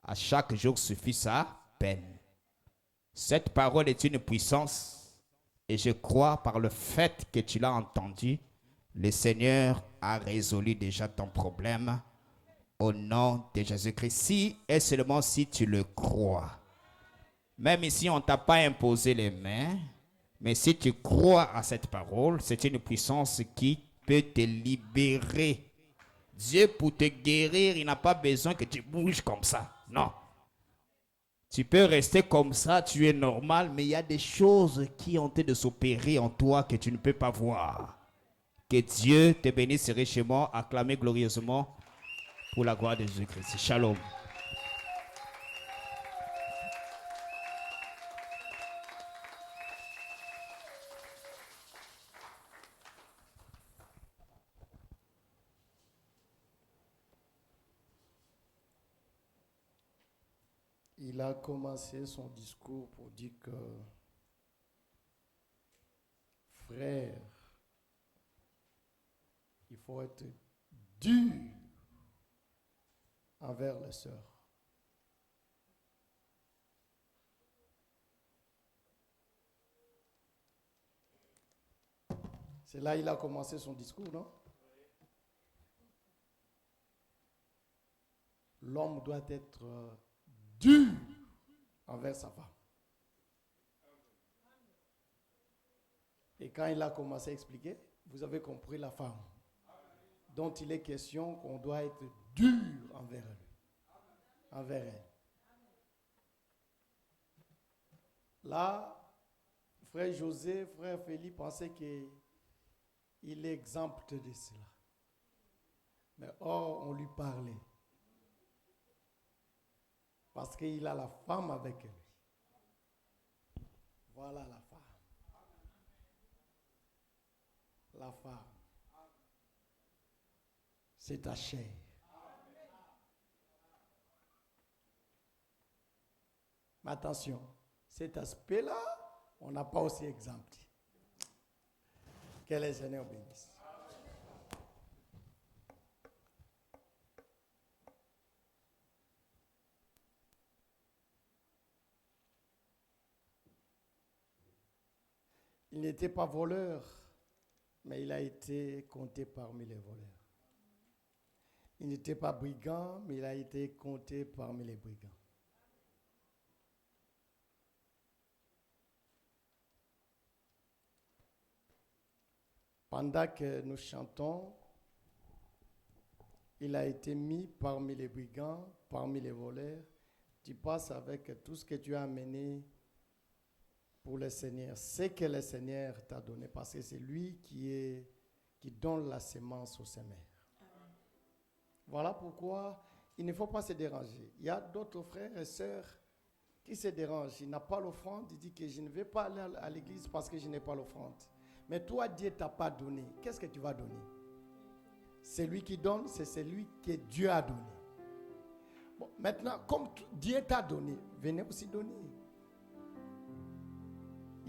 À chaque jour suffit sa peine. Cette parole est une puissance. Et je crois par le fait que tu l'as entendu, le Seigneur a résolu déjà ton problème. Au nom de Jésus-Christ. Si et seulement si tu le crois. Même ici, on ne t'a pas imposé les mains. Mais si tu crois à cette parole, c'est une puissance qui peut te libérer. Dieu, pour te guérir, il n'a pas besoin que tu bouges comme ça. Non. Tu peux rester comme ça, tu es normal, mais il y a des choses qui ont été de s'opérer en toi que tu ne peux pas voir. Que Dieu te bénisse richement. Acclamez glorieusement pour la gloire de Jésus-Christ. Shalom. Il a commencé son discours pour dire que, frère, il faut être dur envers les sœurs. C'est là qu'il a commencé son discours, non? L'homme doit être dur envers sa femme. Et quand il a commencé à expliquer, vous avez compris la femme dont il est question qu'on doit être dur envers elle. Envers elle. Là, frère José, frère Félix pensaient qu'il est exempt de cela. Mais or, on lui parlait. Parce qu'il a la femme avec lui. Voilà la femme. La femme. C'est ta chair. Mais attention, cet aspect-là, on n'a pas aussi exempté. Que les Seigneur bénisse. Il n'était pas voleur, mais il a été compté parmi les voleurs. Il n'était pas brigand, mais il a été compté parmi les brigands. Pendant que nous chantons, il a été mis parmi les brigands, parmi les voleurs. Tu passes avec tout ce que tu as amené pour le Seigneur. C'est que le Seigneur t'a donné, parce que c'est lui qui donne la semence au semeur. Voilà pourquoi il ne faut pas se déranger. Il y a d'autres frères et sœurs qui se dérangent. Il n'a pas l'offrande, il dit que je ne vais pas aller à l'église parce que je n'ai pas l'offrande. Mais toi, Dieu ne t'a pas donné. Qu'est-ce que tu vas donner? C'est lui qui donne, c'est celui que Dieu a donné. Bon, maintenant, comme Dieu t'a donné, venez aussi donner.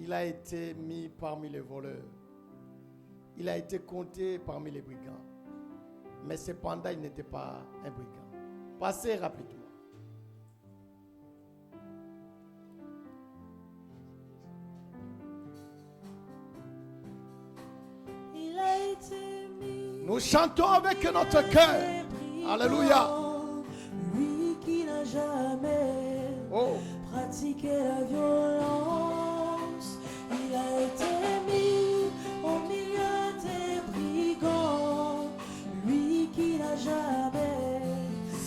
Il a été mis parmi les voleurs. Il a été compté parmi les brigands. Mais cependant, il n'était pas un brigand. Passez rapidement. Nous chantons avec notre cœur. Alléluia. Lui qui n'a jamais pratiqué la violence, il a été mis au milieu des brigands. Lui qui n'a jamais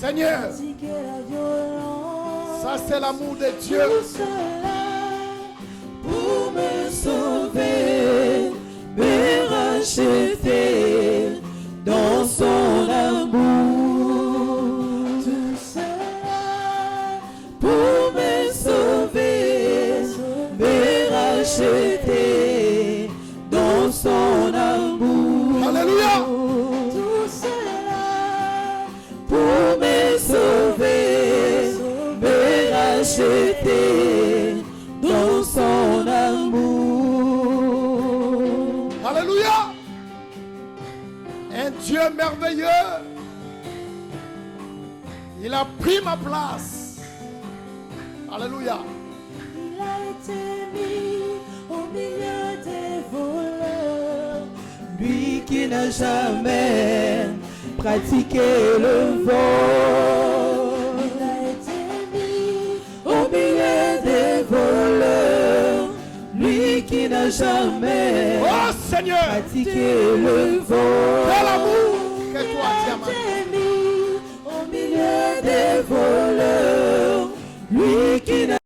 pratiqué la violence. Ça c'est l'amour de Dieu. Tout cela pour me sauver, me racheter dans son amour. Tout cela pour me sauver, me racheter dans son amour. Alléluia. Tout cela pour me sauver, me racheter dans son amour. Alléluia. Un Dieu merveilleux. Il a pris ma place. Alléluia. Il a été mis au milieu des voleurs. Lui qui n'a jamais pratiqué le vol. Il a été mis au milieu des voleurs. Lui qui n'a jamais pratiqué le vol. Quel amour que toi tu as mis au milieu des voleurs. Lui qui n'a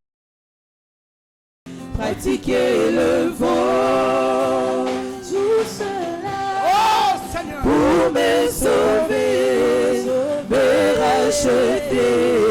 pratiqué le vol. Tout cela pour me sauver, me racheter